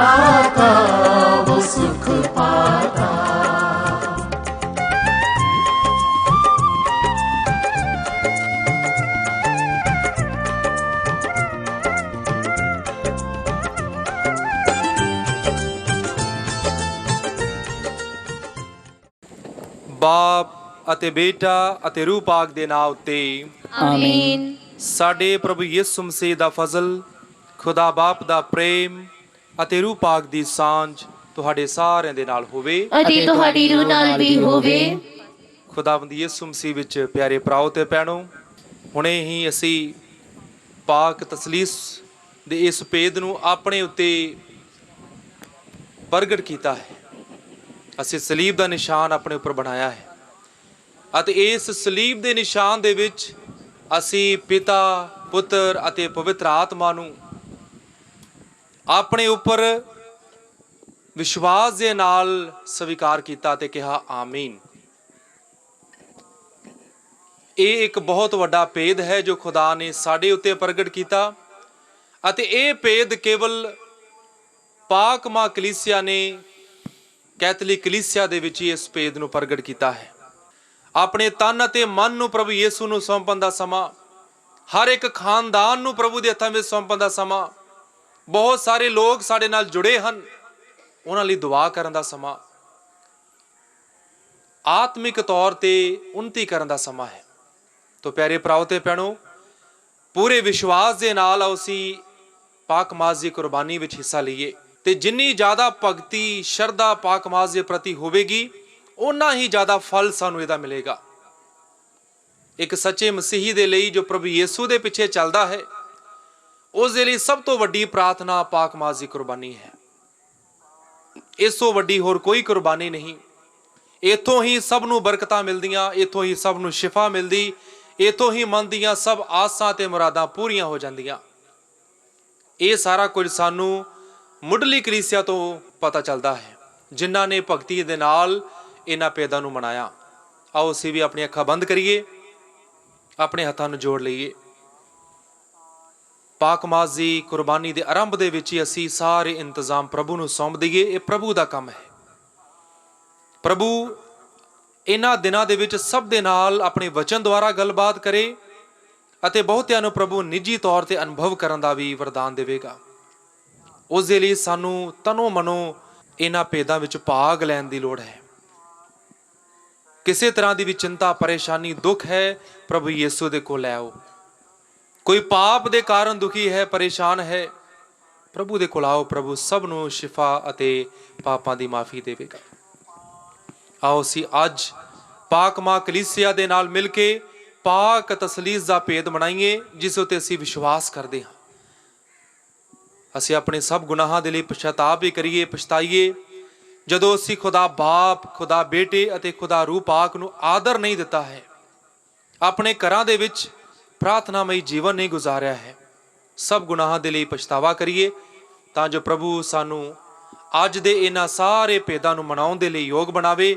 पाता वो सुख पाता। बाप ਅਤੇ ਬੇਟਾ ਅਤੇ ਰੂਹ ਪਾਕ ਦੇ ਨਾਮ ਉੱਤੇ आमीन। ਸਾਡੇ ਪ੍ਰਭੂ ਯਿਸੂ ਮਸੀਹ ਦਾ ਫਜ਼ਲ, ਖੁਦਾ ਬਾਪ ਦਾ ਪ੍ਰੇਮ ਅਤੇ ਰੂਹ ਪਾਕ ਦੀ ਸਾਂਝ ਤੁਹਾਡੇ ਸਾਰਿਆਂ ਦੇ ਨਾਲ ਹੋਵੇ ਅਤੇ ਤੁਹਾਡੀ ਰੂਹ ਨਾਲ ਵੀ ਹੋਵੇ। ਖੁਦਾਵੰਦ ਯਿਸੂ ਮਸੀਹ ਵਿੱਚ ਪਿਆਰੇ ਭਰਾਓ ਤੇ ਭੈਣੋ, ਹੁਣੇ ਹੀ ਅਸੀਂ ਪਾਕ ਤਸਲੀਸ ਦੇ ਇਸ ਭੇਦ ਨੂੰ ਆਪਣੇ ਉੱਤੇ ਪ੍ਰਗਟ ਕੀਤਾ ਹੈ। ਅਸੀਂ ਸਲੀਬ ਦਾ ਨਿਸ਼ਾਨ ਆਪਣੇ ਉੱਪਰ ਬਣਾਇਆ ਹੈ ਅਤੇ ਇਸ ਸਲੀਬ ਦੇ ਨਿਸ਼ਾਨ ਦੇ ਵਿੱਚ ਅਸੀਂ ਪਿਤਾ, ਪੁੱਤਰ ਅਤੇ ਪਵਿੱਤਰ ਆਤਮਾ ਨੂੰ ਆਪਣੇ ਉੱਪਰ ਵਿਸ਼ਵਾਸ ਦੇ ਨਾਲ ਸਵੀਕਾਰ ਕੀਤਾ ਤੇ ਕਿਹਾ ਆਮੀਨ। ਇਹ ਇੱਕ ਬਹੁਤ ਵੱਡਾ ਭੇਦ ਹੈ ਜੋ ਖੁਦਾ ਨੇ ਸਾਡੇ ਉੱਤੇ ਪ੍ਰਗਟ ਕੀਤਾ ਅਤੇ ਇਹ ਭੇਦ ਕੇਵਲ ਪਾਕ ਮਾਂ ਕਲੀਸਿਆ ਨੇ, ਕੈਥੋਲਿਕ ਕਲੀਸਿਆ ਦੇ ਵਿੱਚ ਹੀ ਇਸ ਭੇਦ ਨੂੰ ਪ੍ਰਗਟ ਕੀਤਾ ਹੈ। ਆਪਣੇ ਤਨ ਅਤੇ ਮਨ ਨੂੰ ਪ੍ਰਭੂ ਯਿਸੂ ਨੂੰ ਸੌਂਪਣ ਦਾ ਸਮਾਂ, ਹਰ ਇੱਕ ਖਾਨਦਾਨ ਨੂੰ ਪ੍ਰਭੂ ਦੇ ਹੱਥਾਂ ਵਿੱਚ ਸੌਂਪਣ ਦਾ ਸਮਾਂ, ਬਹੁਤ ਸਾਰੇ ਲੋਕ ਸਾਡੇ ਨਾਲ ਜੁੜੇ ਹਨ, ਉਹਨਾਂ ਲਈ ਦੁਆ ਕਰਨ ਦਾ ਸਮਾਂ, ਆਤਮਿਕ ਤੌਰ ਤੇ ਉન્નਤੀ ਕਰਨ ਦਾ ਸਮਾਂ ਹੈ। ਤੋ ਪਿਆਰੇ ਭਰਾਓ ਤੇ ਭੈਣੋ, ਪੂਰੇ ਵਿਸ਼ਵਾਸ ਦੇ ਨਾਲ ਅਸੀਂ ਪਾਕ ਮਾਸ ਦੀ ਕੁਰਬਾਨੀ ਵਿੱਚ ਹਿੱਸਾ ਲਈਏ ਤੇ ਜਿੰਨੀ ਜ਼ਿਆਦਾ ਭਗਤੀ, ਸ਼ਰਧਾ ਪਾਕ ਮਾਸ ਦੇ ਪ੍ਰਤੀ ਹੋਵੇਗੀ, ਉਨਾ ਹੀ ਜ਼ਿਆਦਾ ਫਲ ਸਾਨੂੰ ਇਹਦਾ ਮਿਲੇਗਾ। ਇੱਕ ਸੱਚੇ ਮਸੀਹੀ ਦੇ ਲਈ ਜੋ ਪ੍ਰਭੂ ਯਿਸੂ ਦੇ ਪਿੱਛੇ ਚੱਲਦਾ ਹੈ, ਉਸ ਦੇ ਲਈ ਸਭ ਤੋਂ ਵੱਡੀ ਪ੍ਰਾਰਥਨਾ ਪਾਕ ਮਾਸ ਦੀ ਕੁਰਬਾਨੀ ਹੈ। ਇਸ ਤੋਂ ਵੱਡੀ ਹੋਰ ਕੋਈ ਕੁਰਬਾਨੀ ਨਹੀਂ। ਇੱਥੋਂ ਹੀ ਸਭ ਨੂੰ ਬਰਕਤਾਂ ਮਿਲਦੀਆਂ, ਇੱਥੋਂ ਹੀ ਸਭ ਨੂੰ ਸ਼ਿਫਾ ਮਿਲਦੀ, ਇੱਥੋਂ ਹੀ ਮਨ ਦੀਆਂ ਸਭ ਆਸਾਂ ਤੇ ਮੁਰਾਦਾਂ ਪੂਰੀਆਂ ਹੋ ਜਾਂਦੀਆਂ। ਇਹ ਸਾਰਾ ਕੁਝ ਸਾਨੂੰ ਮੁੱਢਲੀ ਕਲੀਸਿਆ ਤੋਂ ਪਤਾ ਚੱਲਦਾ ਹੈ, ਜਿਨ੍ਹਾਂ ਨੇ ਭਗਤੀ ਦੇ ਨਾਲ ਇਹਨਾਂ ਭੇਦਾਂ ਨੂੰ ਮਨਾਇਆ। ਆਓ ਅਸੀਂ ਵੀ ਆਪਣੀਆਂ ਅੱਖਾਂ ਬੰਦ ਕਰੀਏ, ਆਪਣੇ ਹੱਥਾਂ ਨੂੰ ਜੋੜ ਲਈਏ। ਪਾਕ ਮਾਸ ਦੀ ਕੁਰਬਾਨੀ ਦੇ ਆਰੰਭ ਦੇ ਵਿੱਚ ਹੀ ਅਸੀਂ ਸਾਰੇ ਇੰਤਜ਼ਾਮ ਪ੍ਰਭੂ ਨੂੰ ਸੌਂਪ ਦਈਏ। ਇਹ ਪ੍ਰਭੂ ਦਾ ਕੰਮ ਹੈ। ਪ੍ਰਭੂ ਇਹਨਾਂ ਦਿਨਾਂ ਦੇ ਵਿੱਚ ਸਭ ਦੇ ਨਾਲ ਆਪਣੇ ਵਚਨ ਦੁਆਰਾ ਗੱਲਬਾਤ ਕਰੇ ਅਤੇ ਬਹੁਤਿਆਂ ਨੂੰ ਪ੍ਰਭੂ ਨਿੱਜੀ ਤੌਰ ਤੇ ਅਨੁਭਵ ਕਰਨ ਦਾ ਵੀ ਵਰਦਾਨ ਦੇਵੇਗਾ। ਉਸ ਦੇ ਲਈ ਸਾਨੂੰ ਤਨੋਂ ਮਨੋਂ ਇਹਨਾਂ ਭੇਦਾਂ ਵਿੱਚ ਭਾਗ ਲੈਣ ਦੀ ਲੋੜ ਹੈ। ਕਿਸੇ ਤਰ੍ਹਾਂ ਦੀ ਵੀ ਚਿੰਤਾ, ਪਰੇਸ਼ਾਨੀ, ਦੁੱਖ ਹੈ, ਪ੍ਰਭੂ ਯਿਸੂ ਦੇ ਕੋਲ ਲੈ ਆਓ। ਕੋਈ ਪਾਪ ਦੇ ਕਾਰਨ ਦੁਖੀ ਹੈ, ਪਰੇਸ਼ਾਨ ਹੈ, ਪ੍ਰਭੂ ਦੇ ਕੋਲ ਆਓ। ਪ੍ਰਭੂ ਸਭ ਨੂੰ ਸ਼ਿਫਾ ਅਤੇ ਪਾਪਾਂ ਦੀ ਮਾਫੀ ਦੇਵੇਗਾ। ਆਓ ਅਸੀਂ ਅੱਜ ਪਾਕ ਮਾਂ ਕਲੀਸਿਆ ਦੇ ਨਾਲ ਮਿਲ ਕੇ ਪਾਕ ਤਸਲੀਸ ਦਾ ਭੇਦ ਮਨਾਈਏ, ਜਿਸ ਉੱਤੇ ਅਸੀਂ ਵਿਸ਼ਵਾਸ ਕਰਦੇ ਹਾਂ। ਅਸੀਂ ਆਪਣੇ ਸਭ ਗੁਨਾਹਾਂ ਦੇ ਲਈ ਪਛਤਾਵਾ ਵੀ ਕਰੀਏ, ਪਛਤਾਈਏ। ਜਦੋਂ ਅਸੀਂ ਖੁਦਾ ਬਾਪ, ਖੁਦਾ ਬੇਟੇ ਅਤੇ ਖੁਦਾ ਰੂਹ ਪਾਕ ਨੂੰ ਆਦਰ ਨਹੀਂ ਦਿੱਤਾ ਹੈ, ਆਪਣੇ ਘਰਾਂ ਦੇ ਵਿੱਚ ਪ੍ਰਾਰਥਨਾਮਈ ਜੀਵਨ ਨਹੀਂ ਗੁਜ਼ਾਰਿਆ ਹੈ, ਸਭ ਗੁਨਾਹਾਂ ਦੇ ਲਈ ਪਛਤਾਵਾ ਕਰੀਏ, ਤਾਂ ਜੋ ਪ੍ਰਭੂ ਸਾਨੂੰ ਅੱਜ ਦੇ ਇਹਨਾਂ ਸਾਰੇ ਭੇਦਾਂ ਨੂੰ ਮਨਾਉਣ ਦੇ ਲਈ ਯੋਗ ਬਣਾਵੇ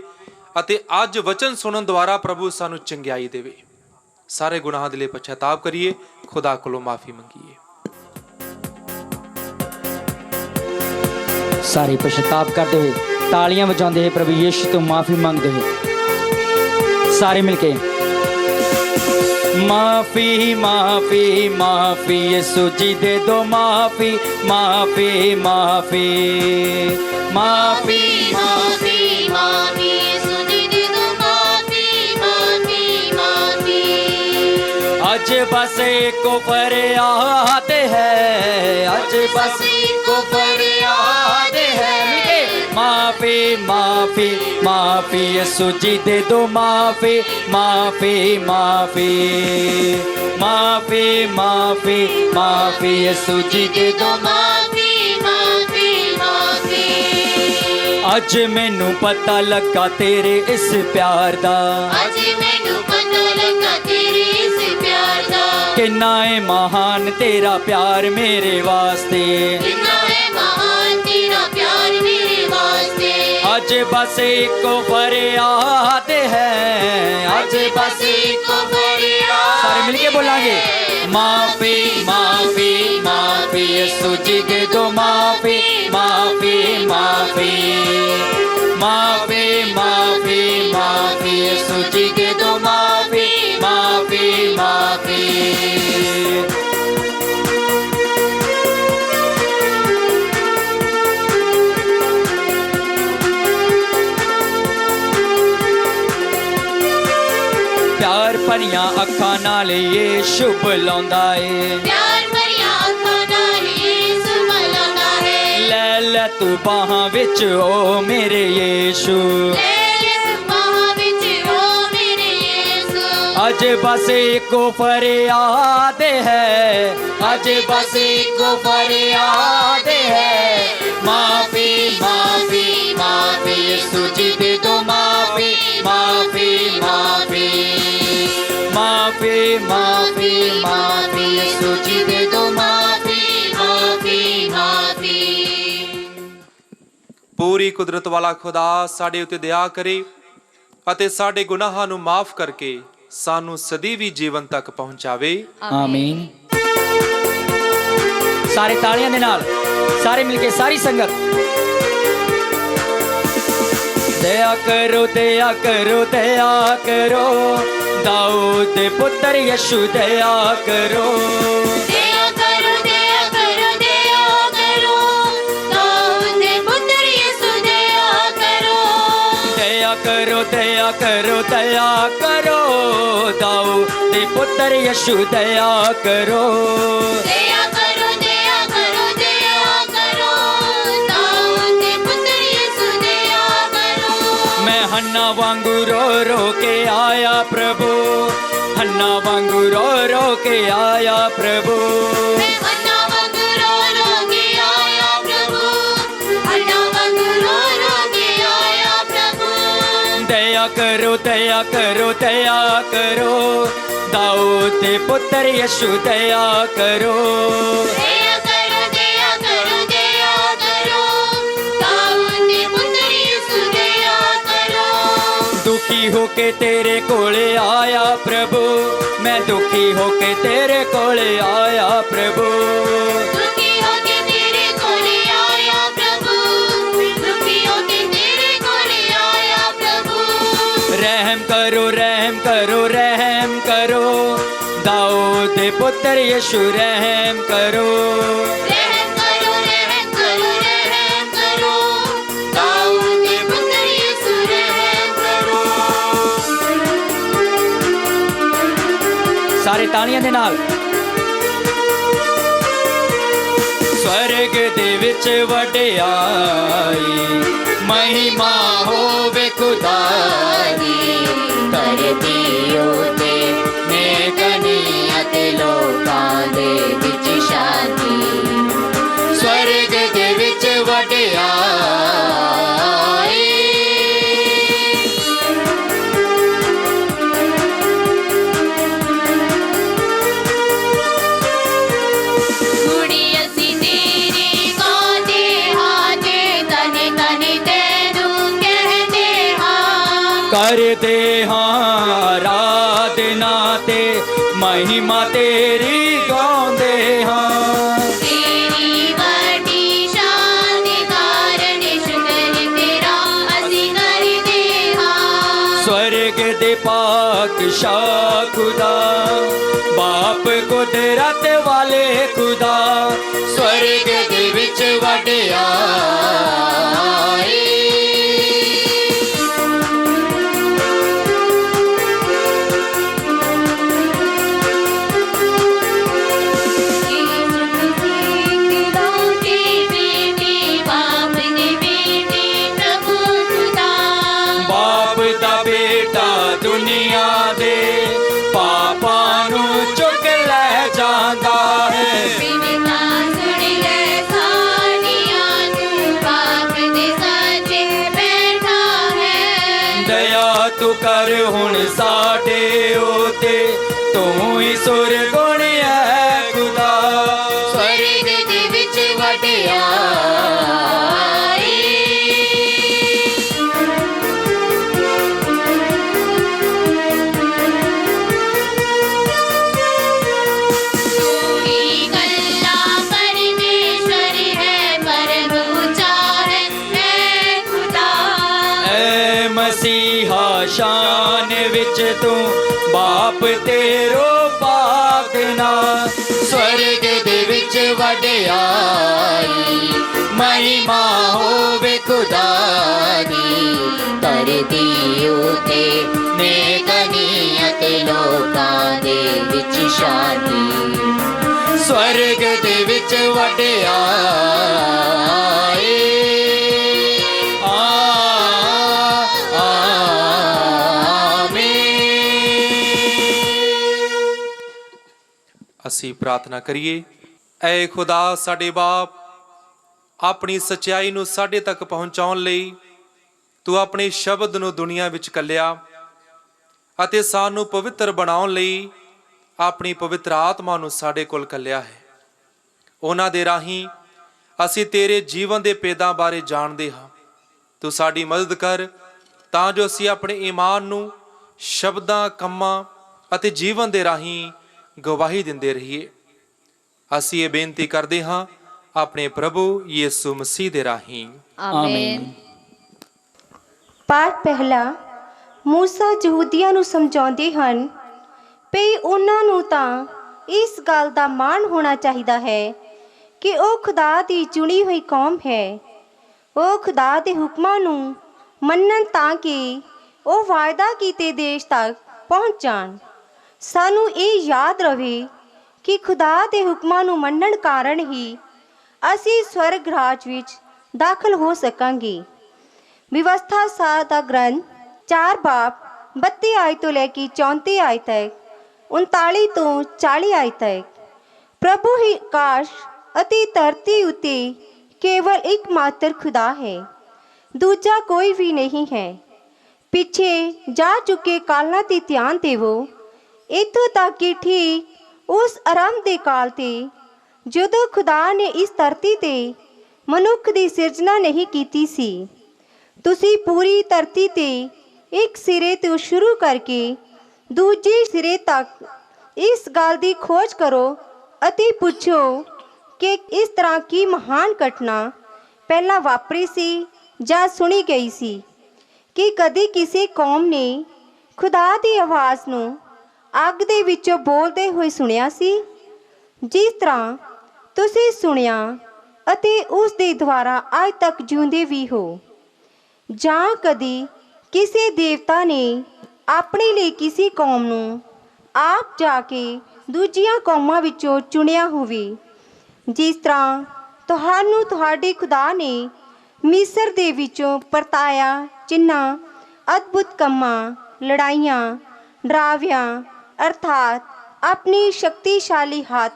ਅਤੇ ਅੱਜ ਵਚਨ ਸੁਣਨ ਦੁਆਰਾ ਪ੍ਰਭੂ ਸਾਨੂੰ ਚੰਗਿਆਈ ਦੇਵੇ। ਸਾਰੇ ਗੁਨਾਹਾਂ ਦੇ ਲਈ ਪਛਤਾਵਾ ਕਰੀਏ, ਖੁਦਾ ਕੋਲੋਂ ਮਾਫੀ ਮੰਗੀਏ। ਸਾਰੇ ਪਛਤਾਪ ਕਰਦੇ ਹੋਏ, ਤਾਲੀਆਂ ਵਜਾਉਂਦੇ ਹੋਏ, ਪ੍ਰਭੂ ਯਿਸੂ ਤੋਂ ਮਾਫੀ ਮੰਗਦੇ ਹੋਏ ਸਾਰੇ ਮਿਲ ਕੇ ਮਾਫੀ ਮਾਫੀ ਮਾਫੀ ਯਿਸੂ ਜੀ ਦੇ ਦੋ ਮਾਫੀ ਮਾਫੀ ਮਾਫੀ ਮਾਫੀ ਮਾਫੀ ਮਾਫੀ ਯਿਸੂ ਜੀ ਦੇ ਦੋ ਮਾਫੀ ਮਾਫੀ ਮਾਫੀ। ਅੱਜ ਬਸ ਇੱਕੋ ਫਰਿਆਦ ਹੈ, ਅੱਜ ਬਸ ਇੱਕੋ ਫਰਿਆਦ ਹੈ। माफी माफी माफी यीशु जी दे दो माफी माफी माफी माफी माफी माफी यीशु जी दे दो माफी माफी माफी। अज मैनू पता लगा तेरे इस प्यार दा, अज मैनू पता लगा तेरे इस प्यार दा, किन्ना है महान तेरा प्यार मेरे वास्ते, किन्ना है महान तेरा प्यार मेरे वास्ते। अज बस इको फरियाद है, अज बस इको फरियाद। सारे मिलके बोलांगे माफी माफी माफी यीशु जी दे दो माफी माफी ਨਾਲ ਯੀਸ਼ੂ ਬੁਲਾਉਂਦਾ ਏ ਪਿਆਰ ਭਰੀਆਂ ਅੱਖਾਂ ਨਾਲ ਯੀਸ਼ੂ ਬੁਲਾਉਂਦਾ ਹੈ ਲੈ ਲੈ ਤੂੰ ਬਾਹਾਂ ਵਿੱਚ ਓ ਮੇਰੇ ਯੀਸ਼ੂ ਲੈ ਲੈ ਤੂੰ ਬਾਹਾਂ ਵਿੱਚ ਓ ਮੇਰੇ ਯੀਸ਼ੂ ਅੱਜ ਬਸ ਇੱਕੋ ਫਰਿਆਦ ਹੈ ਅੱਜ ਬਸ ਇੱਕੋ ਫਰਿਆਦ ਹੈ ਮਾਫੀ ਮਾਫੀ ਮਾਫੀ ਯीशु जी दे दो माफी माफी माफी माफी माफी माफी यीशु जी दे दो माफी माफी माफी ਪੂਰੀ ਕੁਦਰਤ ਵਾਲਾ ਖੁਦਾ ਸਾਡੇ ਉੱਤੇ ਦਇਆ ਕਰੇ ਅਤੇ ਸਾਡੇ ਗੁਨਾਹਾਂ ਨੂੰ ਮਾਫ ਕਰਕੇ ਸਾਨੂੰ ਸਦੀਵੀ ਜੀਵਨ ਤੱਕ ਪਹੁੰਚਾਵੇ आमीन सारे तालियां दे नाल सारे मिलके सारी संगत दया करो दया करो दया करो दाऊद दे पुत्र यीशु दया करो दया करो दया करो दया करो दाऊद दे पुत्र यीशु दया करो दया करो दया करो दया करो दाऊद दे पुत्र यीशु दया करो दया करो दया करो दया करो दाऊद दे पुत्र यीशु दया करो मैं हन्ना वांगू रो रो के आया प्रभु हन्ना वांगू रो के आया प्रभु मैं अन्ना वांगू रो के आया प्रभु अन्ना वांगू रो के आया प्रभु दया करो दया करो दया करो दाऊद दे पुत्र यीशु दया करो दया करो दया करो दया करो दाऊद दे पुत्र यीशु दया करो दुखी होके तेरे कोले आया प्रभु मैं दुखी होके तेरे कोले आया प्रभु दुखी होके तेरे कोले आया प्रभु दुखी होके तेरे कोले आया प्रभु रहम करो रहम करो रहम करो दाऊद दे पुत्र यीशु रहम करो रहम करो रहम करो रहम करो दाऊद दे पुत्र यीशु रहम करो सारे तालियां दे नाल स्वर्ग दे विच वडियाई महिमा होवे खुदा दी धरती उते नेकनियत ते लोकां दे विच शांति स्वर्ग दे विच वडियाई कुड़ी असी तेरी गाते हाथे तने तने तेनू कहते हाँ करते हाँ आराधना ते महिमा तेरी गाਉਂਦੇ हाँ तेरी बड़ी शान दे कारण शुक्र तेरा असी करते हाँ स्वर्ग दे पातशाह खुदा बाप कुदरत वाले खुदा स्वर्ग दे विच वडियाई बाप दा बेटा दुनिया दे पापां नू चुक ले जांदा है दया तू कर हुण साडे ओते तू ही सुरगुण है खुदा स्वर्ग दे विच वडियाई मसीहा शान विच तू बाप तेरो पाकना स्वर्ग दे विच वडियाई महिमा होवे खुदा दी धरती उते नेकनियत लोकां दे शांति स्वर्ग दे विच वडियाई ਅਸੀਂ ਪ੍ਰਾਰਥਨਾ ਕਰੀਏ। ਐ ਖੁਦਾ ਸਾਡੇ ਬਾਪ, ਆਪਣੀ ਸੱਚਾਈ ਨੂੰ ਸਾਡੇ ਤੱਕ ਪਹੁੰਚਾਉਣ ਲਈ ਤੂੰ ਆਪਣੇ ਸ਼ਬਦ ਨੂੰ ਦੁਨੀਆ ਵਿੱਚ ਕੱਲਿਆ ਅਤੇ ਸਾਨੂੰ ਪਵਿੱਤਰ ਬਣਾਉਣ ਲਈ ਆਪਣੀ ਪਵਿੱਤਰ ਆਤਮਾ ਨੂੰ ਸਾਡੇ ਕੋਲ ਕੱਲਿਆ ਹੈ। ਉਹਨਾਂ ਦੇ ਰਾਹੀਂ ਅਸੀਂ ਤੇਰੇ ਜੀਵਨ ਦੇ ਭੇਦਾਂ ਬਾਰੇ ਜਾਣਦੇ ਹਾਂ। ਤੂੰ ਸਾਡੀ ਮਦਦ ਕਰ ਤਾਂ ਜੋ ਅਸੀਂ ਆਪਣੇ ਈਮਾਨ ਨੂੰ ਸ਼ਬਦਾਂ, ਕੰਮਾਂ ਅਤੇ ਜੀਵਨ ਦੇ ਰਾਹੀਂ ਗਵਾਹੀ ਦਿੰਦੇ ਰਹੀਏ। ਅਸੀਂ ਇਹ ਬੇਨਤੀ ਕਰਦੇ ਹਾਂ ਆਪਣੇ ਪ੍ਰਭੂ ਯਿਸੂ ਮਸੀਹ ਦੇ ਰਾਹੀਂ, आमीन। ਪਾਠ ਪਹਿਲਾ। ਮੂਸਾ ਯਹੂਦੀਆਂ ਨੂੰ ਸਮਝਾਉਂਦੇ ਹਨ ਵੀ ਉਹਨਾਂ ਨੂੰ ਤਾਂ ਇਸ ਗੱਲ ਦਾ ਮਾਣ ਹੋਣਾ ਚਾਹੀਦਾ ਹੈ ਕਿ ਉਹ ਖੁਦਾ ਦੀ ਚੁਣੀ ਹੋਈ ਕੌਮ ਹੈ। ਉਹ ਖੁਦਾ ਦੇ ਹੁਕਮਾਂ ਨੂੰ ਮੰਨਣ ਤਾਂ ਕਿ ਉਹ ਵਾਅਦਾ ਕੀਤੇ ਦੇਸ਼ ਤੱਕ ਪਹੁੰਚ ਜਾਣ। ਸਾਨੂੰ ਇਹ ਯਾਦ ਰਵੇ ਕਿ ਖੁਦਾ ਦੇ ਹੁਕਮਾਂ ਨੂੰ ਮੰਨਣ ਕਾਰਨ ਹੀ ਅਸੀਂ ਸਵਰਗ ਰਾਜ ਵਿੱਚ ਦਾਖਲ ਹੋ ਸਕਾਂਗੇ। ਵਿਵਸਥਾ ਸਾਹ ਦਾ ਗ੍ਰੰਥ 4 ਬਾਬ 32 ਆਇਤ ਤੋਂ ਲੈ ਕੇ 34 ਆਇਤ ਤੱਕ, 39 ਤੋਂ 40 ਆਇਤ ਤੱਕ। ਪ੍ਰਭੂ ਹੀ ਆਕਾਸ਼ ਅਤੇ ਧਰਤੀ ਉੱਤੇ ਕੇਵਲ ਇੱਕ ਮਾਤਰ ਖੁਦਾ ਹੈ, ਦੂਜਾ ਕੋਈ ਵੀ ਨਹੀਂ ਹੈ। ਪਿੱਛੇ ਜਾ ਚੁੱਕੇ ਕਾਲਾਂ ਤੇ ਧਿਆਨ ਦੇਵੋ, ਇੱਥੋਂ ਤੱਕ ਕਿ ਠੀਕ ਉਸ ਆਰੰਭ ਦੇ ਕਾਲ ਤੇ ਜਦੋਂ ਖੁਦਾ ਨੇ ਇਸ ਧਰਤੀ ਤੇ ਮਨੁੱਖ ਦੀ ਸਿਰਜਣਾ ਨਹੀਂ ਕੀਤੀ ਸੀ। ਤੁਸੀਂ ਪੂਰੀ ਧਰਤੀ ਤੇ ਇੱਕ ਸਿਰੇ ਤੋਂ ਸ਼ੁਰੂ ਕਰਕੇ ਦੂਜੇ ਸਿਰੇ ਤੱਕ ਇਸ ਗੱਲ ਦੀ ਖੋਜ ਕਰੋ ਅਤੇ ਪੁੱਛੋ ਕਿ ਇਸ ਤਰ੍ਹਾਂ ਕੀ ਮਹਾਨ ਘਟਨਾ ਪਹਿਲਾਂ ਵਾਪਰੀ ਸੀ ਜਾਂ ਸੁਣੀ ਗਈ ਸੀ ਕਿ ਕਦੀ ਕਿਸੇ ਕੌਮ ਨੇ ਖੁਦਾ ਦੀ ਆਵਾਜ਼ ਨੂੰ ਅੱਗ ਦੇ ਵਿੱਚੋਂ ਬੋਲਦੇ ਹੋਏ ਸੁਣਿਆ ਸੀ। ਜਿਸ ਤਰ੍ਹਾਂ ਤੁਸੀਂ ਸੁਣਿਆ ਅਤੇ ਉਸ ਦੇ ਦੁਆਰਾ ਅੱਜ ਤੱਕ ਜਿਉਂਦੇ ਵੀ ਹੋ। ਜਾਂ ਕਦੀ ਕਿਸੇ ਦੇਵਤਾ ਨੇ ਆਪਣੇ ਲਈ ਕਿਸੇ ਕੌਮ ਨੂੰ ਆਪ ਜਾ ਕੇ ਦੂਜੀਆਂ ਕੌਮਾਂ ਵਿੱਚੋਂ ਚੁਣਿਆ ਹੋਵੇ। ਜਿਸ ਤਰ੍ਹਾਂ ਤੁਹਾਨੂੰ ਤੁਹਾਡੇ ਖੁਦਾ ਨੇ ਮਿਸਰ ਦੇ ਵਿੱਚੋਂ ਪਰਤਾਇਆ, ਚਿੰਨ੍ਹਾਂ, ਅਦਭੁਤ ਕੰਮਾਂ, ਲੜਾਈਆਂ, ਡਰਾਵਿਆਂ ਅਰਥਾਤ ਆਪਣੀ ਸ਼ਕਤੀਸ਼ਾਲੀ ਹੱਥ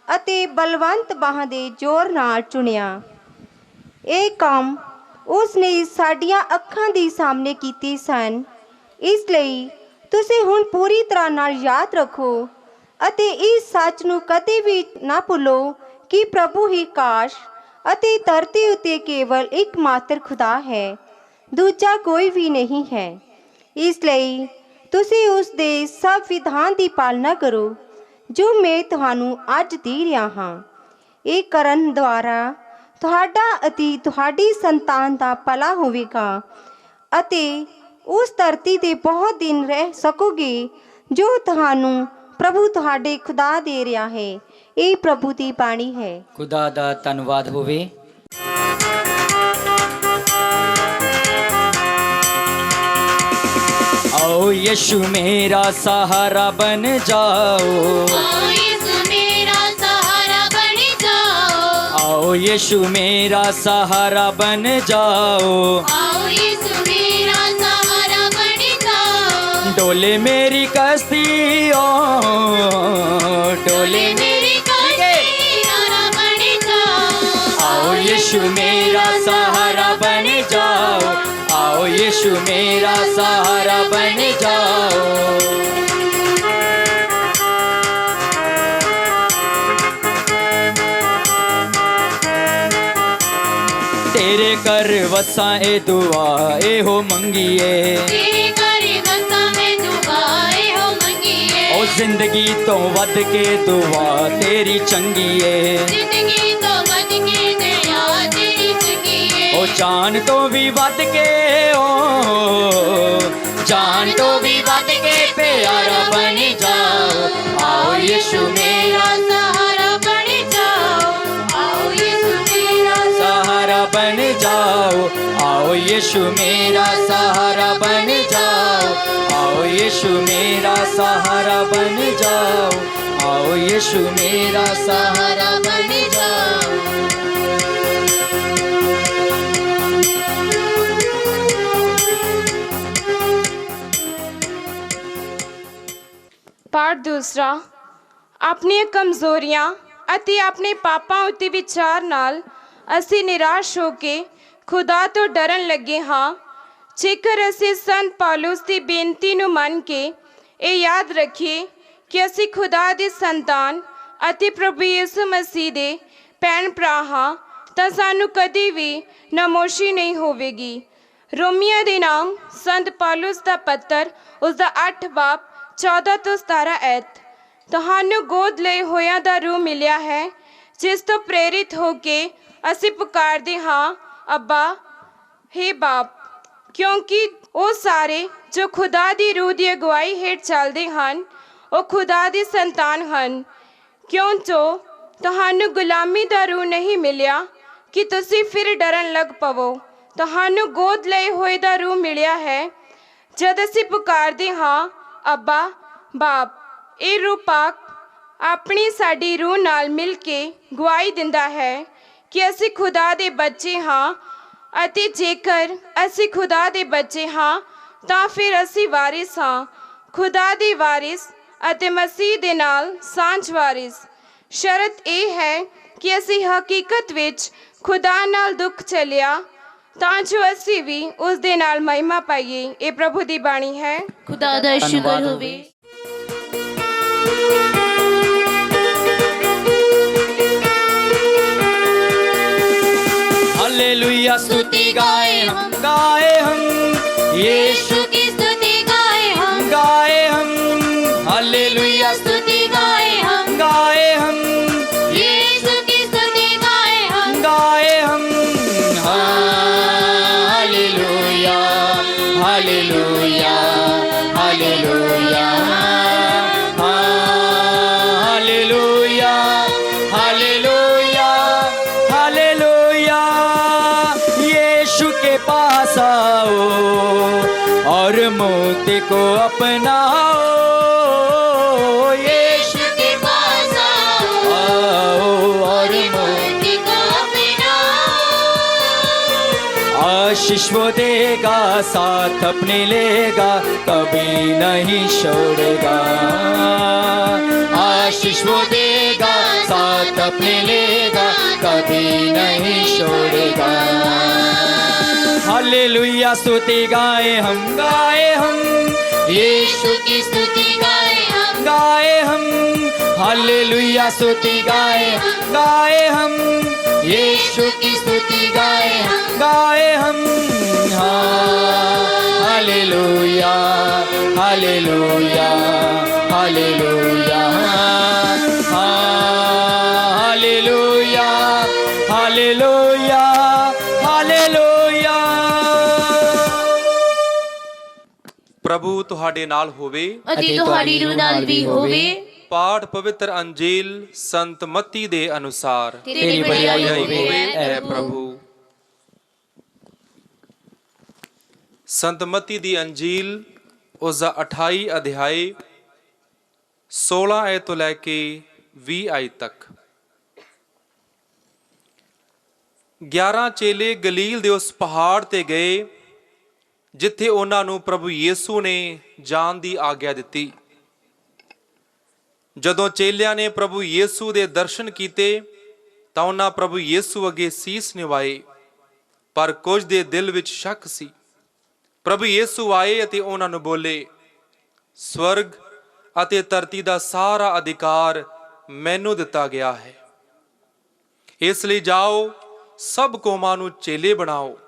ਅਤੇ ਬਲਵੰਤ ਬਾਹਾਂ ਦੇ ਜ਼ੋਰ ਨਾਲ ਚੁਣਿਆ। ਇਹ ਕੰਮ ਉਸ ਨੇ ਸਾਡੀਆਂ ਅੱਖਾਂ ਦੇ ਸਾਹਮਣੇ ਕੀਤੇ ਸਨ। ਇਸ ਲਈ ਤੁਸੀਂ ਹੁਣ ਪੂਰੀ ਤਰ੍ਹਾਂ ਨਾਲ ਯਾਦ ਰੱਖੋ ਅਤੇ ਇਸ ਸੱਚ ਨੂੰ ਕਦੇ ਵੀ ਨਾ ਭੁੱਲੋ ਕਿ ਪ੍ਰਭੂ ਹੀ ਆਕਾਸ਼ ਅਤੇ ਧਰਤੀ ਉੱਤੇ ਕੇਵਲ ਇੱਕ ਮਾਤਰ ਖੁਦਾ ਹੈ, ਦੂਜਾ ਕੋਈ ਵੀ ਨਹੀਂ ਹੈ। ਇਸ ਲਈ ਤੁਸੀਂ ਉਸ ਦੇ ਸਭ ਵਿਧਾਨ ਦੀ ਪਾਲਣਾ ਕਰੋ ਜੋ ਮੈਂ ਤੁਹਾਨੂੰ ਅੱਜ ਦੇ ਰਿਹਾ ਹਾਂ। ਇਹ ਕਰਨ ਦੁਆਰਾ ਤੁਹਾਡਾ ਅਤੇ ਤੁਹਾਡੀ ਸੰਤਾਨ ਦਾ ਭਲਾ ਹੋਵੇਗਾ ਅਤੇ ਉਸ ਧਰਤੀ ਤੇ ਬਹੁਤ ਦਿਨ ਰਹਿ ਸਕੋਗੇ ਜੋ ਤੁਹਾਨੂੰ ਪ੍ਰਭੂ ਤੁਹਾਡੇ ਖੁਦਾ ਦੇ ਰਿਹਾ ਹੈ। ਇਹ ਪ੍ਰਭੂ ਦੀ ਬਾਣੀ ਹੈ। ਖੁਦਾ ਦਾ ਧੰਨਵਾਦ ਹੋਵੇ। आओ यीशु मेरा सहारा बन जाओ, आओ यीशु मेरा सहारा बन जाओ, आओ यीशु मेरा सहारा बन जाओ, आओ यीशु मेरा सहारा बन जाओ। डोले मेरी कश्ती ओ, डोले मेरी सहारा बन जाओ। आओ यीशु मेरा सहारा बन जाओ, आओ यीशु मेरा सहारा बन जाओ। तेरे कर वसा ए दुआ ए हो मंगिए, तेरे घर वसा में दुआएं हो मंगिए। ओ जिंदगी तो वध के दुआ तेरी चंगी है, जिंदगी तो वध के दया तेरी चंगी है। ओ जान तो भी वध के ओ, जान तो भी वध के प्यारा बन जाओ। आओ यीशु मेरा सहारा बन जाओ, आओ यीशु मेरा सहारा बन जाओ, आओ यीशु मेरा सहारा बन जाओ, आओ यीशु मेरा सहारा बन जाओ, आओ यीशु मेरा सहारा बन जाओ। ਪਾਠ ਦੂਸਰਾ। ਆਪਣੀਆਂ ਕਮਜ਼ੋਰੀਆਂ ਅਤੇ ਆਪਣੇ ਪਾਪਾਂ ਉੱਤੇ ਵਿਚਾਰ ਨਾਲ ਅਸੀਂ ਨਿਰਾਸ਼ ਹੋ ਕੇ ਖੁਦਾ ਤੋਂ ਡਰਨ ਲੱਗੇ ਹਾਂ। ਜੇਕਰ ਅਸੀਂ ਸੰਤ ਪੌਲੁਸ ਦੀ ਬੇਨਤੀ ਨੂੰ ਮੰਨ ਕੇ ਇਹ ਯਾਦ ਰੱਖੀਏ ਕਿ ਅਸੀਂ ਖੁਦਾ ਦੀ ਸੰਤਾਨ ਅਤੇ ਪ੍ਰਭੂ ਯਿਸੂ ਮਸੀਹ ਦੇ ਭੈਣ ਭਰਾ ਹਾਂ ਤਾਂ ਸਾਨੂੰ ਕਦੀ ਵੀ ਨਮੋਸ਼ੀ ਨਹੀਂ ਹੋਵੇਗੀ। ਰੋਮੀਆਂ ਦੇ ਨਾਮ ਸੰਤ ਪੌਲੁਸ ਦਾ ਪੱਤਰ ਉਸਦਾ 8 ਬਾਬ 14 ਤੋਂ 17 ਐਤ। ਤੁਹਾਨੂੰ ਗੋਦ ਲਏ ਹੋਇਆਂ ਦਾ ਰੂਹ ਮਿਲਿਆ ਹੈ, ਜਿਸ ਤੋਂ ਪ੍ਰੇਰਿਤ ਹੋ ਕੇ ਅਸੀਂ ਪੁਕਾਰਦੇ ਹਾਂ, ਅੱਬਾ, ਹੇ ਬਾਪ। ਕਿਉਂਕਿ ਉਹ ਸਾਰੇ ਜੋ ਖੁਦਾ ਦੀ ਰੂਹ ਦੀ ਅਗਵਾਈ ਹੇਠ ਚੱਲਦੇ ਹਨ ਉਹ ਖੁਦਾ ਦੀ ਸੰਤਾਨ ਹਨ। ਕਿਉਂ ਜੋ ਤੁਹਾਨੂੰ ਗੁਲਾਮੀ ਦਾ ਰੂਹ ਨਹੀਂ ਮਿਲਿਆ ਕਿ ਤੁਸੀਂ ਫਿਰ ਡਰਨ ਲੱਗ ਪਵੋ। ਤੁਹਾਨੂੰ ਗੋਦ ਲਏ ਹੋਏ ਦਾ ਰੂਹ ਮਿਲਿਆ ਹੈ। ਜਦ ਅਸੀਂ ਪੁਕਾਰਦੇ ਹਾਂ, ਅੱਬਾ, ਬਾਪ, ਇਹ ਰੂਹ ਪਾਕ ਆਪਣੀ ਸਾਡੀ ਰੂਹ ਨਾਲ ਮਿਲ ਕੇ ਗਵਾਹੀ ਦਿੰਦਾ ਹੈ ਕਿ ਅਸੀਂ ਖੁਦਾ ਦੇ ਬੱਚੇ ਹਾਂ। ਅਤੇ ਜੇਕਰ ਅਸੀਂ ਖੁਦਾ ਦੇ ਬੱਚੇ ਹਾਂ ਤਾਂ ਫਿਰ ਅਸੀਂ ਵਾਰਿਸ ਹਾਂ, ਖੁਦਾ ਦੇ ਵਾਰਿਸ ਅਤੇ ਮਸੀਹ ਦੇ ਨਾਲ ਸਾਂਝ ਵਾਰਿਸ। ਸ਼ਰਤ ਇਹ ਹੈ ਕਿ ਅਸੀਂ ਹਕੀਕਤ ਵਿੱਚ ਖੁਦਾ ਨਾਲ ਦੁੱਖ ਝੱਲਿਆ ਤਾਂ ਜੋ ਅਸੀਂ ਵੀ ਉਸ ਦੇ ਨਾਲ ਮਹਿਮਾ ਪਾਈਏ। ਇਹ ਪ੍ਰਭੂ ਦੀ ਬਾਣੀ ਹੈ। ਖੁਦਾ ਦਾ ਸ਼ੁਕਰ ਹੋਵੇ। हालेलुया स्तुति गाए हम यीशु की स्तुति गाए हम हालेलुया स्तुति गाए हम यीशु की स्तुति गाए हम hallelujah hallelujah hallelujah hallelujah hallelujah hallelujah. यीशु के पास आओ और मोती को अपनाओ। यीशु के पास आओ और मोती को अपनाओ। आशीष वो देगा साथ अपने लेगा कभी नहीं छोड़ेगा। आशीष वो देगा साथ अपने लेगा कभी नहीं छोड़ेगा। हालेलुया स्तुति गाए हम यीशु की स्तुति गाए हम हालेलुया स्तुति गाए हम यीशु की स्तुति गाए हम hallelujah hallelujah hallelujah hallelujah hallelujah hallelujah. ਪ੍ਰਭੂ ਤੁਹਾਡੇ ਨਾਲ ਹੋਵੇ। ਅਤੇ ਤੁਹਾਡੀ ਰੂਹ ਨਾਲ ਵੀ ਹੋਵੇ। ਪਾਠ ਪਵਿੱਤਰ ਅੰਜੀਲ ਸੰਤ ਮੱਤੀ ਦੇ ਅਨੁਸਾਰ। ਤੇਰੀ ਬੜਾਈ ਹੋਵੇ ਐ ਪ੍ਰਭੂ। ਸੰਤ ਮੱਤੀ ਦੀ ਅੰਜੀਲ ਉਸਦਾ 28 ਅਧਿਆਇ 16 ਆਇਤ ਤੋਂ ਲੈ ਕੇ 20 ਆਇਤ ਤੱਕ। 11 ਚੇਲੇ ਗਲੀਲ ਦੇ ਉਸ ਪਹਾੜ ਤੇ ਗਏ ਜਿੱਥੇ ਉਹਨਾਂ ਨੂੰ ਪ੍ਰਭੂ ਯੀਸੂ ਨੇ ਜਾਣ ਦੀ ਆਗਿਆ ਦਿੱਤੀ। ਜਦੋਂ ਚੇਲਿਆਂ ਨੇ ਪ੍ਰਭੂ ਯੀਸੂ ਦੇ ਦਰਸ਼ਨ ਕੀਤੇ ਤਾਂ ਉਹਨਾਂ ਪ੍ਰਭੂ ਯੀਸੂ ਅੱਗੇ ਸੀਸ ਨਿਵਾਏ, ਪਰ ਕੁਝ ਦੇ ਦਿਲ ਵਿੱਚ ਸ਼ੱਕ ਸੀ। ਪ੍ਰਭੂ ਯੀਸੂ ਆਏ ਅਤੇ ਉਹਨਾਂ ਨੂੰ ਬੋਲੇ, ਸਵਰਗ ਅਤੇ ਧਰਤੀ ਦਾ ਸਾਰਾ ਅਧਿਕਾਰ ਮੈਨੂੰ ਦਿੱਤਾ ਗਿਆ ਹੈ। ਇਸ ਲਈ ਜਾਓ, ਸਭ ਕੌਮਾਂ ਨੂੰ ਚੇਲੇ ਬਣਾਓ,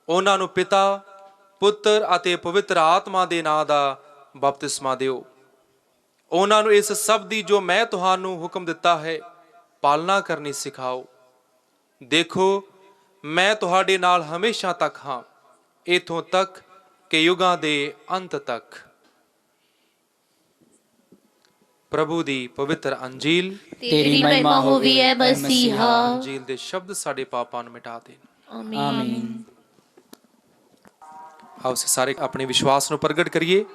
ਉਹਨਾਂ ਨੂੰ ਪਿਤਾ, ਪੁੱਤਰ ਅਤੇ ਪਵਿੱਤਰ ਆਤਮਾ ਦੇ ਨਾਂ ਦਾ ਬਪਤਿਸਮਾ ਦਿਓ। ਉਹਨਾਂ ਨੂੰ ਇਸ ਸਭ ਦੀ ਜੋ ਮੈਂ ਤੁਹਾਨੂੰ ਹੁਕਮ ਦਿੱਤਾ ਹੈ ਪਾਲਣਾ ਕਰਨੀ ਸਿਖਾਓ। ਦੇਖੋ, ਮੈਂ ਤੁਹਾਡੇ ਨਾਲ ਹਮੇਸ਼ਾ ਤੱਕ ਹਾਂ, ਇਥੋਂ ਤੱਕ ਕਿ ਯੁਗਾਂ ਦੇ ਅੰਤ ਤੱਕ। ਪ੍ਰਭੂ ਦੀ ਪਵਿੱਤਰ ਅੰਜੀਲ। ਤੇਰੀ ਮਹਿਮਾ ਹੋਵੇ ਐ ਮਸੀਹਾ। ਅੰਜੀਲ ਦੇ ਸ਼ਬਦ ਸਾਡੇ ਪਾਪਾਂ ਨੂੰ ਮਿਟਾ ਦੇਣ। ਆਮੀਨ। ਆਓ ਅਸੀਂ ਸਾਰੇ ਆਪਣੇ ਵਿਸ਼ਵਾਸ ਨੂੰ ਪ੍ਰਗਟ ਕਰੀਏ।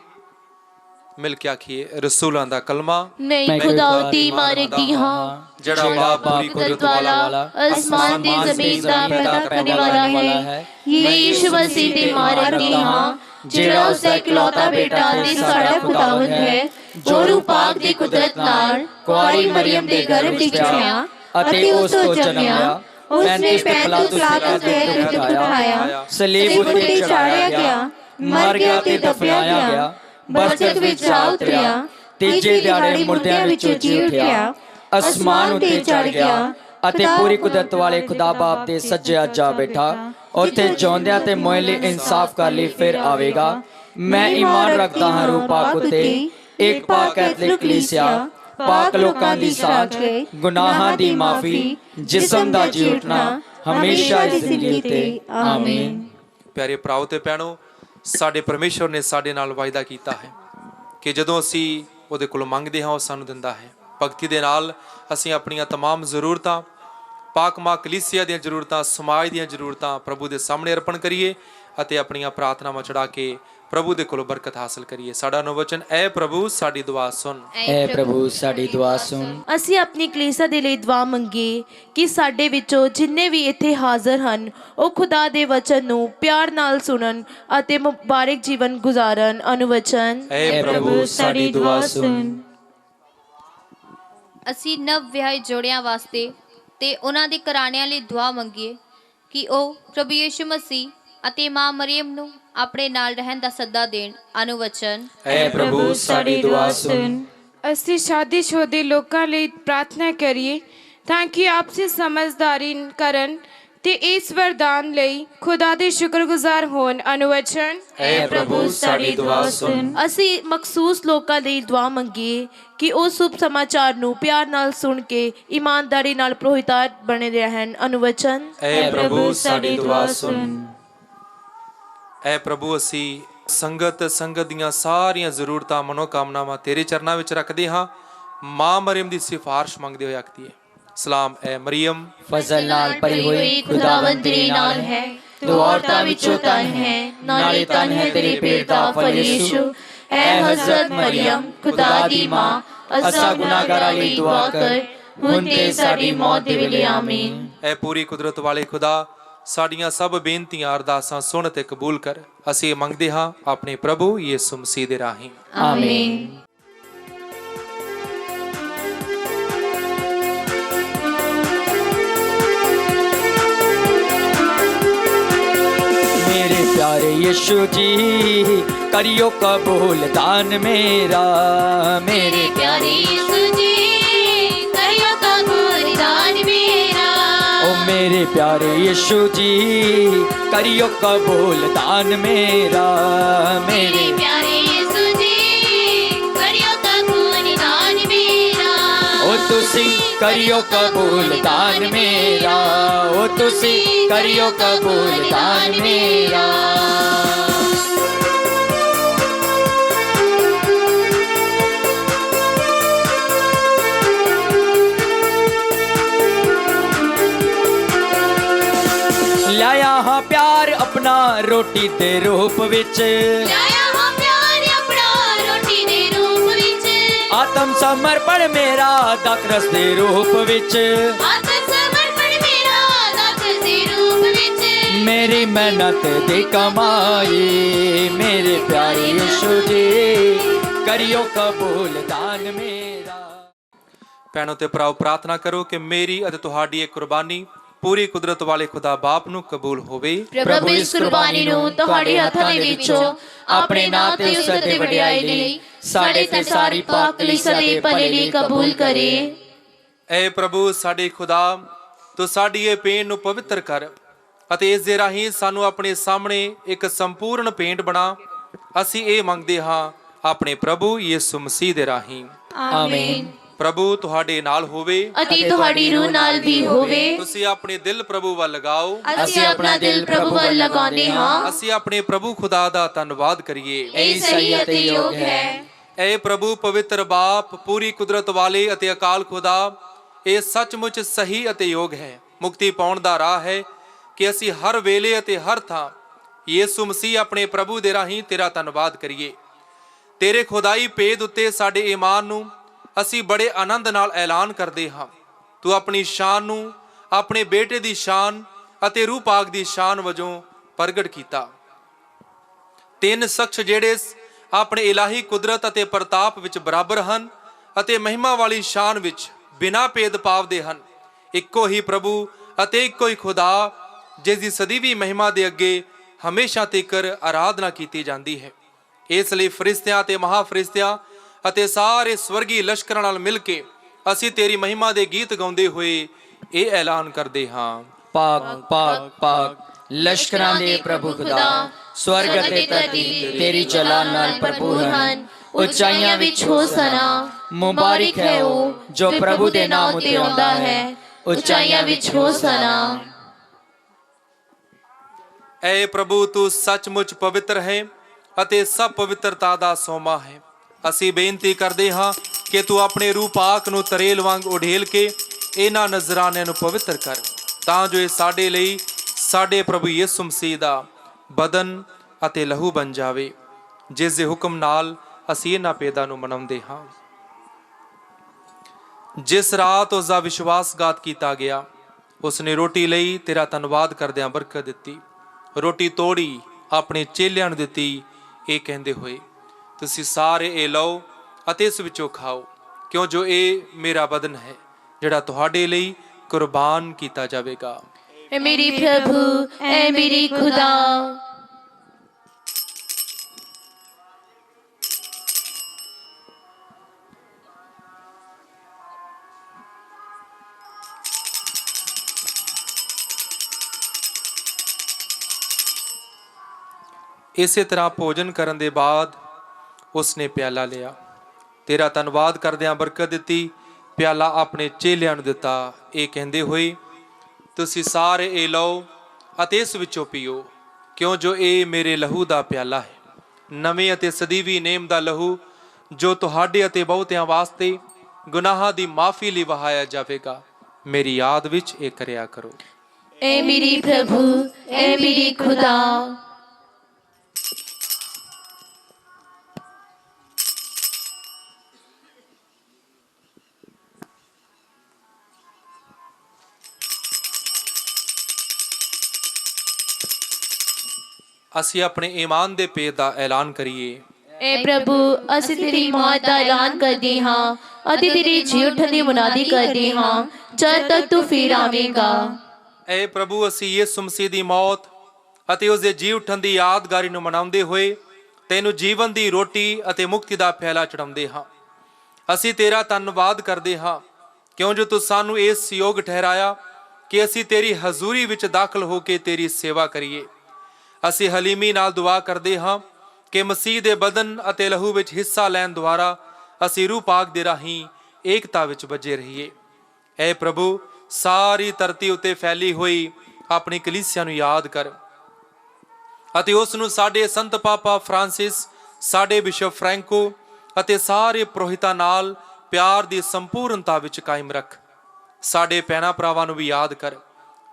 ਮਿਲ ਕੇ ਆਖੀਏ ਰਸੂਲਾਂ ਦਾ ਕਲਮਾ। ਮੈਂ ਖੁਦਾ ਉਤੇ ਈਮਾਨ ਰੱਖਦੀ ਹਾਂ ਜਿਹੜਾ ਬਾਪ ਪੂਰੀ ਕੁਦਰਤ ਵਾਲਾ ਅਸਮਾਨ ਤੇ ਜ਼ਮੀਨ ਦਾ ਪੈਦਾ ਕਰਨੇ ਵਾਲਾ ਹੈ। ਮੈਂ ਯਿਸੂ ਮਸੀਹ ਤੇ ਈਮਾਨ ਰੱਖਦੀ ਹਾਂ ਜਿਹੜਾ ਉਸ ਦਾ ਇਕਲੌਤਾ ਬੇਟਾ ਤੇ ਸਾਡਾ ਖੁਦਾਵੰਦ ਹੈ, ਜੋ ਰੂਹ ਪਾਕ ਦੀ ਕੁਦਰਤ ਨਾਲ ਕੁਆਰੀ ਮਰੀਮ ਦੇ ਗਰਭ ਵਿੱਚ ਜੰਮਿਆ ਅਤੇ ਉਸ ਤੋਂ ਜੰਮਿਆ। ਉਸਨੇ ਪਿਲਾਤੁਸ ਦੇ ਦੁੱਖ ਉਠਾਇਆ, ਸਲੀਬ ਉੱਤੇ ਚਾੜਿਆ ਗਿਆ, ਮਰ ਗਿਆ ਤੇ ਦਫਨਾਇਆ ਗਿਆ, ਬਰਜ਼ਖ ਵਿੱਚ ਜਾ ਉਤਰਿਆ, ਤੀਜੇ ਦਿਹਾੜੇ ਮੁਰਦਿਆਂ ਵਿੱਚੋਂ ਜੀ ਉੱਠਿਆ, ਅਸਮਾਨ ਉੱਤੇ ਚੜ ਗਿਆ ਅਤੇ ਪੂਰੀ ਕੁਦਰਤ ਵਾਲੇ ਖੁਦਾ ਬਾਪ ਦੇ ਸੱਜੇ ਜਾ ਬੈਠਾ। ਉੱਥੇ ਜਿਉਂਦਿਆਂ ਤੇ ਮੋਏ ਲਈ ਇਨਸਾਫ ਕਰ ਲਈ ਫਿਰ ਆਵੇਗਾ। ਮੈਂ ਈਮਾਨ ਰੱਖਦਾ ਹਾਂ ਰੂਹ ਪਾਕ ਉਤੇ, ਇੱਕ ਪਾਕ ਕੈਥੋਲਿਕ ਕਲੀਸਿਆ, ਪਾਕ ਲੋਕਾਂ ਦੀ ਸਾਂਝ, ਗੁਨਾਹਾਂ ਦੀ ਮਾਫੀ, ਜਿਸਮ ਦਾ ਜੀ ਉੱਠਣਾ, ਹਮੇਸ਼ਾ ਦੀ ਜ਼ਿੰਦਗੀ ਤੇ ਆਮੀਨ। ਪਿਆਰੇ ਭਰਾਓ ਤੇ ਭੈਣੋ, ਸਾਡੇ ਪਰਮੇਸ਼ਵਰ ਨੇ ਸਾਡੇ ਨਾਲ ਵਾਅਦਾ ਕੀਤਾ ਹੈ ਕਿ ਜਦੋਂ ਅਸੀਂ ਉਹਦੇ ਕੋਲੋਂ ਮੰਗਦੇ ਹਾਂ ਉਹ ਸਾਨੂੰ ਦਿੰਦਾ ਹੈ। ਭਗਤੀ ਦੇ ਨਾਲ ਅਸੀਂ ਆਪਣੀਆਂ तमाम ਜ਼ਰੂਰਤਾਂ, ਪਾਕ ਮਾਂ ਕਲੀਸਿਆ ਦੀਆਂ ਜ਼ਰੂਰਤਾਂ, ਸਮਾਜ ਦੀਆਂ ਜ਼ਰੂਰਤਾਂ ਪ੍ਰਭੂ ਦੇ ਸਾਹਮਣੇ ਅਰਪਣ ਕਰੀਏ ਅਤੇ ਆਪਣੀਆਂ ਪ੍ਰਾਰਥਨਾਵਾਂ ਚੜਾ ਕੇ ਪ੍ਰਭੂ ਦੇ ਕੋਲੋਂ ਬਰਕਤ ਹਾਸਲ ਕਰੀਏ। ਸਾਡਾ ਅਨੁਵਚਨ, ਐ ਪ੍ਰਭੂ ਸਾਡੀ ਦੁਆ ਸੁਣ। ਐ ਪ੍ਰਭੂ ਸਾਡੀ ਦੁਆ ਸੁਣ। ਅਸੀਂ ਆਪਣੀ ਕਲੀਸਿਆ ਦੇ ਲਈ ਦੁਆ ਮੰਗੀਏ ਕਿ ਸਾਡੇ ਵਿੱਚੋਂ ਜਿੰਨੇ ਵੀ ਇੱਥੇ ਹਾਜ਼ਰ ਹਨ ਉਹ ਖੁਦਾ ਦੇ ਵਚਨ ਨੂੰ ਪਿਆਰ ਨਾਲ ਸੁਣਨ ਅਤੇ ਮੁਬਾਰਕ ਜੀਵਨ ਗੁਜ਼ਾਰਨ। ਅਨੁਵਚਨ, ਐ ਪ੍ਰਭੂ ਸਾਡੀ ਦੁਆ ਸੁਣ। ਅਸੀਂ ਨਵ ਵਿਆਹੇ ਜੋੜਿਆਂ ਵਾਸਤੇ ਤੇ ਉਹਨਾਂ ਦੇ ਘਰਾਣਿਆਂ ਲਈ ਦੁਆ ਮੰਗੀਏ ਕਿ ਉਹ ਪ੍ਰਭੂ ਯਿਸੂ ਮਸੀਹ ਅਤੇ ਮਾਂ ਮਰੀਮ ਨੂੰ ਆਪਣੇ ਨਾਲ ਰਹਿਣ ਦਾ ਸੱਦਾ ਦੇਣ। ਅਨੁਵਚਨ, ਐ ਪ੍ਰਭੂ ਸਾਡੀ ਦੁਆ ਸੁਣ। ਅਸੀਂ ਸ਼ਾਦੀशुदा ਲੋਕਾਂ ਲਈ ਪ੍ਰਾਰਥਨਾ ਕਰੀਏ ਤਾਂ ਕਿ ਆਪਸੀ ਸਮਝਦਾਰੀ ਕਰਨ ਤੇ ਇਸ ਵਰਦਾਨ ਲਈ ਖੁਦਾ ਦੇ ਸ਼ੁਕਰਗੁਜ਼ਾਰ ਹੋਣ। ਅਨੁਵਚਨ, ਐ ਪ੍ਰਭੂ ਸਾਡੀ ਦੁਆ ਸੁਣ। ਅਸੀਂ ਮਖਸੂਸ ਲੋਕਾਂ ਲਈ ਦੁਆ ਮੰਗੀਏ ਕਿ ਉਹ ਸ਼ੁਭ ਸਮਾਚਾਰ ਨੂੰ ਪਿਆਰ ਨਾਲ ਸੁਣ ਕੇ ਇਮਾਨਦਾਰੀ ਨਾਲ ਪ੍ਰੋਹਿਤਾਰ ਬਣੇ ਰਹਿਣ। ਅਨੁਵਚਨ, ਐ ਪ੍ਰਭੂ ਸਾਡੀ ਦੁਆ ਸੁਣ। ਐ ਪ੍ਰਭੂ ਅਸੀਂ ਸੰਗਤ ਦੀਆਂ ਸਾਰੀਆਂ ਜ਼ਰੂਰਤਾਂ, ਮਨੋਕਾਮਨਾਵਾਂ ਤੇਰੇ ਚਰਨਾਂ ਵਿੱਚ ਰੱਖਦੇ ਹਾਂ। ਮਾਂ ਮਰੀਮ ਦੀ ਸਿਫਾਰਿਸ਼ ਮੰਗਦੇ ਹੋਏ ਆਖਦੀ ਹੈ, ਸਲਾਮ ਐ ਮਰੀਮ, ਫਜ਼ਲ ਨਾਲ ਭਰੀ ਹੋਈ ਖੁਦਾਵੰਦ ਤੇਰੇ ਨਾਲ ਹੈ, ਤੂੰ ਔਰਤਾਂ ਵਿੱਚੋਂ ਧਨ ਹੈ, ਨਾਲੇ ਧਨ ਹੈ ਤੇਰੇ ਪੇਟ ਦਾ ਫਲ ਯਿਸੂ। ਐ ਹਜ਼ਰਤ ਮਰੀਮ ਖੁਦਾ ਦੀ ਮਾਂ, ਅਸਾਂ ਗੁਨਾਹਗਾਰਾਂ ਲਈ ਦੁਆ ਕਰ, ਹੁਣ ਤੇ ਸਾਡੀ ਮੌਤ ਦੇ ਵੇਲੇ ਆਮੀਨ। ਐ ਪੂਰੀ ਕੁਦਰਤ ਵਾਲੇ ਖੁਦਾ, ਸਾਡੀਆਂ ਸਭ ਬੇਨਤੀਆਂ ਅਰਦਾਸਾਂ ਸੁਣ ਤੇ ਕਬੂਲ ਕਰ। ਅਸੀਂ ਮੰਗਦੇ ਹਾਂ ਆਪਣੇ ਪ੍ਰਭੂ ਯਿਸੂ ਮਸੀਹ ਦੇ ਰਾਹੀਂ, ਆਮੀਨ। मेरे प्यारे यीशु जी करियो कबूल दान मेरा। मेरे प्यारे यीशु जी करियो कबूल दान मेरा। ओ मेरे प्यारे यीशु जी करियो कबूल दान मेरा। मेरे प्यारे यीशु जी करियो कबूल दान मेरा। ओ तुसी करियो कबूल दान मेरा। ओ तुसी करियो कबूल दान मेरा। लाया हाँ प्यार अपना रोटी दे रूप विच, लाया हाँ प्यार अपना रोटी दे रूप विच, आत्म समर्पण मेरा दातरस दे रूप विच, आत्म समर्पण मेरा दातरस दे रूप विच, मेरी मेहनत दी कमाई मेरे प्यारे यीशु जी करियो कबूल दान मेरा। ਭੈਣੋ ਤੇ ਭਰਾਓ, ਪ੍ਰਾਰਥਨਾ ਕਰੋ ਕਿ ਮੇਰੀ ਅਤੇ ਤੁਹਾਡੀ ਇਹ ਕੁਰਬਾਨੀ ਪੂਰੀ ਕੁਦਰਤ ਵਾਲੇ ਖੁਦਾ ਬਾਪ ਨੂੰ ਕਬੂਲ ਹੋਵੇ। ਪ੍ਰਭੂ ਇਸ ਕੁਰਬਾਨੀ ਨੂੰ ਤੁਹਾਡੇ ਹੱਥਾਂ ਦੇ ਵਿੱਚੋਂ ਆਪਣੇ ਨਾਂ ਤੇ ਉਸ ਦੇ ਵਡਿਆਈ ਲਈ ਸਾਡੇ ਤੇ ਸਾਰੀ ਪਾਕ ਕਲੀਸਿਆ ਦੇ ਭਲੇ ਲਈ ਕਬੂਲ ਕਰੇ। ਐ ਪ੍ਰਭੂ ਸਾਡੇ ਖੁਦਾ, ਤੂੰ ਸਾਡੀ ਇਹ ਭੇਂਟ ਨੂੰ ਪਵਿੱਤਰ ਕਰ ਅਤੇ ਇਸ ਦੇ ਰਾਹੀਂ ਸਾਨੂੰ ਆਪਣੇ ਸਾਹਮਣੇ ਇੱਕ ਸੰਪੂਰਨ ਭੇਂਟ ਬਣਾ। ਅਸੀਂ ਇਹ ਮੰਗਦੇ ਹਾਂ ਆਪਣੇ ਪ੍ਰਭੂ ਯਿਸੂ ਮਸੀਹ ਦੇ ਰਾਹੀਂ, ਆਮੀਨ। ਪ੍ਰਭੂ ਤੁਹਾਡੇ ਨਾਲ ਹੋਵੇ ਅਤੇ ਤੁਹਾਡੀ ਰੂਹ ਨਾਲ ਵੀ ਹੋਵੇ। ਤੁਸੀਂ ਆਪਣੇ ਦਿਲ ਪ੍ਰਭੂ ਵੱਲ ਲਗਾਓ। ਅਸੀਂ ਆਪਣਾ ਦਿਲ ਪ੍ਰਭੂ ਵੱਲ ਲਗਾਉਂਦੇ ਹਾਂ। ਅਸੀਂ ਆਪਣੇ ਪ੍ਰਭੂ ਖੁਦਾ ਦਾ ਧੰਨਵਾਦ ਕਰੀਏ। ਇਹ ਸਹੀ ਅਤੇ ਯੋਗ ਹੈ। ਐ ਪ੍ਰਭੂ ਪਵਿੱਤਰ ਬਾਪ, ਪੂਰੀ ਕੁਦਰਤ ਵਾਲੇ ਅਤੇ ਅਕਾਲ ਖੁਦਾ, ਇਹ ਸੱਚਮੁੱਚ ਸਹੀ ਅਤੇ ਯੋਗ ਹੈ। ਮੁਕਤੀ ਪਾਉਣ ਦਾ ਰਾਹ ਹੈ ਕਿ ਅਸੀਂ ਹਰ ਵੇਲੇ ਅਤੇ ਹਰ ਥਾਂ ਯਿਸੂ ਮਸੀਹ ਆਪਣੇ ਪ੍ਰਭੂ ਦੇ ਰਾਹੀਂ ਤੇਰਾ ਧੰਨਵਾਦ ਕਰੀਏ। ਤੇਰੇ ਖੁਦਾਈ ਭੇਦ ਉੱਤੇ ਸਾਡੇ ਈਮਾਨ ਨੂੰ ਅਸੀਂ ਬੜੇ ਆਨੰਦ ਨਾਲ ਐਲਾਨ ਕਰਦੇ ਹਾਂ। ਤੂੰ ਆਪਣੀ ਸ਼ਾਨ ਨੂੰ ਆਪਣੇ ਬੇਟੇ ਦੀ ਸ਼ਾਨ ਅਤੇ ਰੂਹ ਪਾਕ ਦੀ ਸ਼ਾਨ ਵਜੋਂ ਪ੍ਰਗਟ ਕੀਤਾ। ਤਿੰਨ ਸ਼ਖਸ ਜਿਹੜੇ ਆਪਣੇ ਇਲਾਹੀ ਕੁਦਰਤ ਅਤੇ ਪ੍ਰਤਾਪ ਵਿੱਚ ਬਰਾਬਰ ਹਨ ਅਤੇ ਮਹਿਮਾ ਵਾਲੀ ਸ਼ਾਨ ਵਿੱਚ ਬਿਨਾਂ ਭੇਦਭਾਵ ਦੇ ਹਨ। ਇੱਕੋ ਹੀ ਪ੍ਰਭੂ ਅਤੇ ਇੱਕੋ ਹੀ ਖੁਦਾ ਜਿਸ ਦੀ ਸਦੀਵੀ ਮਹਿਮਾ ਦੇ ਅੱਗੇ ਹਮੇਸ਼ਾ ਤੀਕਰ ਆਰਾਧਨਾ ਕੀਤੀ ਜਾਂਦੀ ਹੈ। ਇਸ ਲਈ ਫਰਿਸ਼ਤਿਆਂ ਤੇ ਮਹਾਫਰਿਸ਼ਤਿਆਂ ਅਤੇ ਸਾਰੇ ਸਵਰਗੀ ਲਸ਼ਕਰਾਂ ਨਾਲ ਮਿਲ ਕੇ ਅਸੀਂ ਤੇਰੀ ਮਹਿਮਾ ਦੇ ਗੀਤ ਗਾਉਂਦੇ ਹੋਏ ਇਹ ਐਲਾਨ ਕਰਦੇ ਹਾਂ। ਪਾਕ ਪਾਕ ਪਾਕ ਲਸ਼ਕਰਾਂ ਦੇ ਪ੍ਰਭੂ ਖੁਦਾ, ਸਵਰਗ ਅਤੇ ਧਰਤੀ ਤੇਰੀ ਜਲਾਲ ਨਾਲ ਭਰਪੂਰ ਹਨ। ਉਚਾਈਆਂ ਵਿੱਚ ਹੋਸਨਾ, ਮੁਬਾਰਕ ਹੈ ਉਹ ਜੋ ਪ੍ਰਭੂ ਦੇ ਨਾਮ ਉਤੇ ਆਉਂਦਾ ਹੈ। ਉਚਾਈਆਂ ਵਿੱਚ ਹੋਸਨਾ। ਐ ਪ੍ਰਭੂ ਤੂੰ ਸੱਚਮੁੱਚ ਪਵਿੱਤਰ ਹੈ ਅਤੇ ਸਭ ਪਵਿੱਤਰਤਾ ਦਾ ਸੋਮਾ ਹੈ। ਅਸੀਂ ਬੇਨਤੀ ਕਰਦੇ ਹਾਂ ਕਿ ਤੂੰ ਆਪਣੇ ਰੂਹ ਪਾਕ ਨੂੰ ਤਰੇਲ ਵਾਂਗ ਉਡੇਲ ਕੇ ਇਹਨਾਂ ਨਜ਼ਰਾਨਿਆਂ ਨੂੰ ਪਵਿੱਤਰ ਕਰ, ਤਾਂ ਜੋ ਇਹ ਸਾਡੇ ਲਈ ਸਾਡੇ ਪ੍ਰਭੂ ਯਿਸੂ ਮਸੀਹ ਦਾ ਬਦਨ ਅਤੇ ਲਹੂ ਬਣ ਜਾਵੇ, ਜਿਸ ਦੇ ਹੁਕਮ ਨਾਲ ਅਸੀਂ ਇਹਨਾਂ ਭੇਦਾਂ ਨੂੰ ਮਨਾਉਂਦੇ ਹਾਂ। ਜਿਸ ਰਾਤ ਉਸ ਦਾ ਵਿਸ਼ਵਾਸਘਾਤ ਕੀਤਾ ਗਿਆ, ਉਸਨੇ ਰੋਟੀ ਲਈ ਤੇਰਾ ਧੰਨਵਾਦ ਕਰਦਿਆਂ ਬਰਕਤ ਦਿੱਤੀ, ਰੋਟੀ ਤੋੜੀ ਆਪਣੇ ਚੇਲਿਆਂ ਨੂੰ ਦਿੱਤੀ, ਇਹ ਕਹਿੰਦੇ ਹੋਏ, ਤੁਸੀਂ ਸਾਰੇ ਇਹ ਲਓ ਅਤੇ ਇਸ ਵਿੱਚੋਂ ਖਾਓ, ਕਿਉਂ ਜੋ ਇਹ ਮੇਰਾ ਬਦਨ ਹੈ ਜਿਹੜਾ ਤੁਹਾਡੇ ਲਈ ਕੁਰਬਾਨ ਕੀਤਾ ਜਾਵੇਗਾ। ਐ ਮੇਰੀ ਪ੍ਰਭੂ, ਐ ਮੇਰੀ ਖੁਦਾ। ਇਸੇ ਤਰ੍ਹਾਂ ਭੋਜਨ ਕਰਨ ਦੇ ਬਾਅਦ ਉਸਨੇ ਪਿਆਲਾ ਲਿਆ, ਤੇਰਾ ਧੰਨਵਾਦ ਕਰਦਿਆਂ ਬਰਕਤ ਦਿੱਤੀ, ਪਿਆਲਾ ਆਪਣੇ ਚੇਲਿਆਂ ਨੂੰ ਦਿੱਤਾ, ਇਹ ਕਹਿੰਦੇ ਹੋਏ, ਤੁਸੀਂ ਸਾਰੇ ਇਹ ਲਓ ਅਤੇ ਇਸ ਵਿੱਚੋਂ ਪੀਓ, ਕਿਉਂ ਜੋ ਇਹ ਮੇਰੇ ਲਹੂ ਦਾ ਪਿਆਲਾ ਹੈ, ਨਵੇਂ ਅਤੇ ਸਦੀਵੀ ਨੇਮ ਦਾ ਲਹੂ, ਜੋ ਤੁਹਾਡੇ ਅਤੇ ਬਹੁਤਿਆਂ ਵਾਸਤੇ ਗੁਨਾਹਾਂ ਦੀ ਮਾਫੀ ਲਈ ਵਹਾਇਆ ਜਾਵੇਗਾ। ਮੇਰੀ ਯਾਦ ਵਿੱਚ ਇਹ ਕਰਿਆ ਕਰੋ। ਐ ਮੇਰੀ ਪ੍ਰਭੂ, ਐ ਮੇਰੀ ਖੁਦਾ। ਅਸੀਂ ਆਪਣੇ ਈਮਾਨ ਦੇ ਭੇਦ ਦਾ ਐਲਾਨ ਕਰੀਏ। ਐ ਪ੍ਰਭੂ, ਅਸੀਂ ਤੇਰੀ ਮੌਤ ਦਾ ਐਲਾਨ ਕਰਦੇ ਹਾਂ ਅਤੇ ਤੇਰੀ ਜੀ ਉੱਠਣ ਦੀ ਮੁਨਾਦੀ ਕਰਦੇ ਹਾਂ ਜਦ ਤੱਕ ਤੂੰ ਫਿਰ ਆਵੇਂਗਾ। ਐ ਪ੍ਰਭੂ, ਅਸੀਂ ਯਿਸੂ ਮਸੀਹ ਦੀ ਮੌਤ ਅਤੇ ਉਸ ਦੇ ਜੀ ਉੱਠਣ ਦੀ ਯਾਦਗਾਰੀ ਨੂੰ ਮਨਾਉਂਦੇ ਹੋਏ ਤੈਨੂੰ ਜੀਵਨ ਦੀ ਰੋਟੀ ਅਤੇ ਮੁਕਤੀ ਦਾ ਪਿਆਲਾ ਚੜਾਉਂਦੇ ਹਾਂ। ਅਸੀਂ ਤੇਰਾ ਧੰਨਵਾਦ ਕਰਦੇ ਹਾਂ, ਕਿਉਂ ਜੋ ਤੂੰ ਸਾਨੂੰ ਇਸ ਯੋਗ ਠਹਿਰਾਇਆ ਕਿ ਅਸੀਂ ਤੇਰੀ ਹਜ਼ੂਰੀ ਵਿੱਚ ਦਾਖਲ ਹੋ ਕੇ ਤੇਰੀ ਸੇਵਾ ਕਰੀਏ। ਅਸੀਂ ਹਲੀਮੀ ਨਾਲ ਦੁਆ ਕਰਦੇ ਹਾਂ ਕਿ ਮਸੀਹ ਦੇ ਬਦਨ ਅਤੇ ਲਹੂ ਵਿੱਚ ਹਿੱਸਾ ਲੈਣ ਦੁਆਰਾ ਅਸੀਂ ਰੂਹ ਪਾਕ ਦੇ ਰਾਹੀਂ ਏਕਤਾ ਵਿੱਚ ਬੱਝੇ ਰਹੀਏ। ਐ ਪ੍ਰਭੂ, ਸਾਰੀ ਧਰਤੀ ਉੱਤੇ ਫੈਲੀ ਹੋਈ ਆਪਣੀ ਕਲੀਸਿਆ ਨੂੰ ਯਾਦ ਕਰ ਅਤੇ ਉਸ ਨੂੰ ਸਾਡੇ ਸੰਤ ਪਾਪਾ ਫਰਾਂਸਿਸ, ਸਾਡੇ ਬਿਸ਼ਪ ਫ੍ਰੈਂਕੋ ਅਤੇ ਸਾਰੇ ਪੁਰੋਹਿਤਾਂ ਨਾਲ ਪਿਆਰ ਦੀ ਸੰਪੂਰਨਤਾ ਵਿੱਚ ਕਾਇਮ ਰੱਖ। ਸਾਡੇ ਭੈਣਾਂ ਭਰਾਵਾਂ ਨੂੰ ਵੀ ਯਾਦ ਕਰ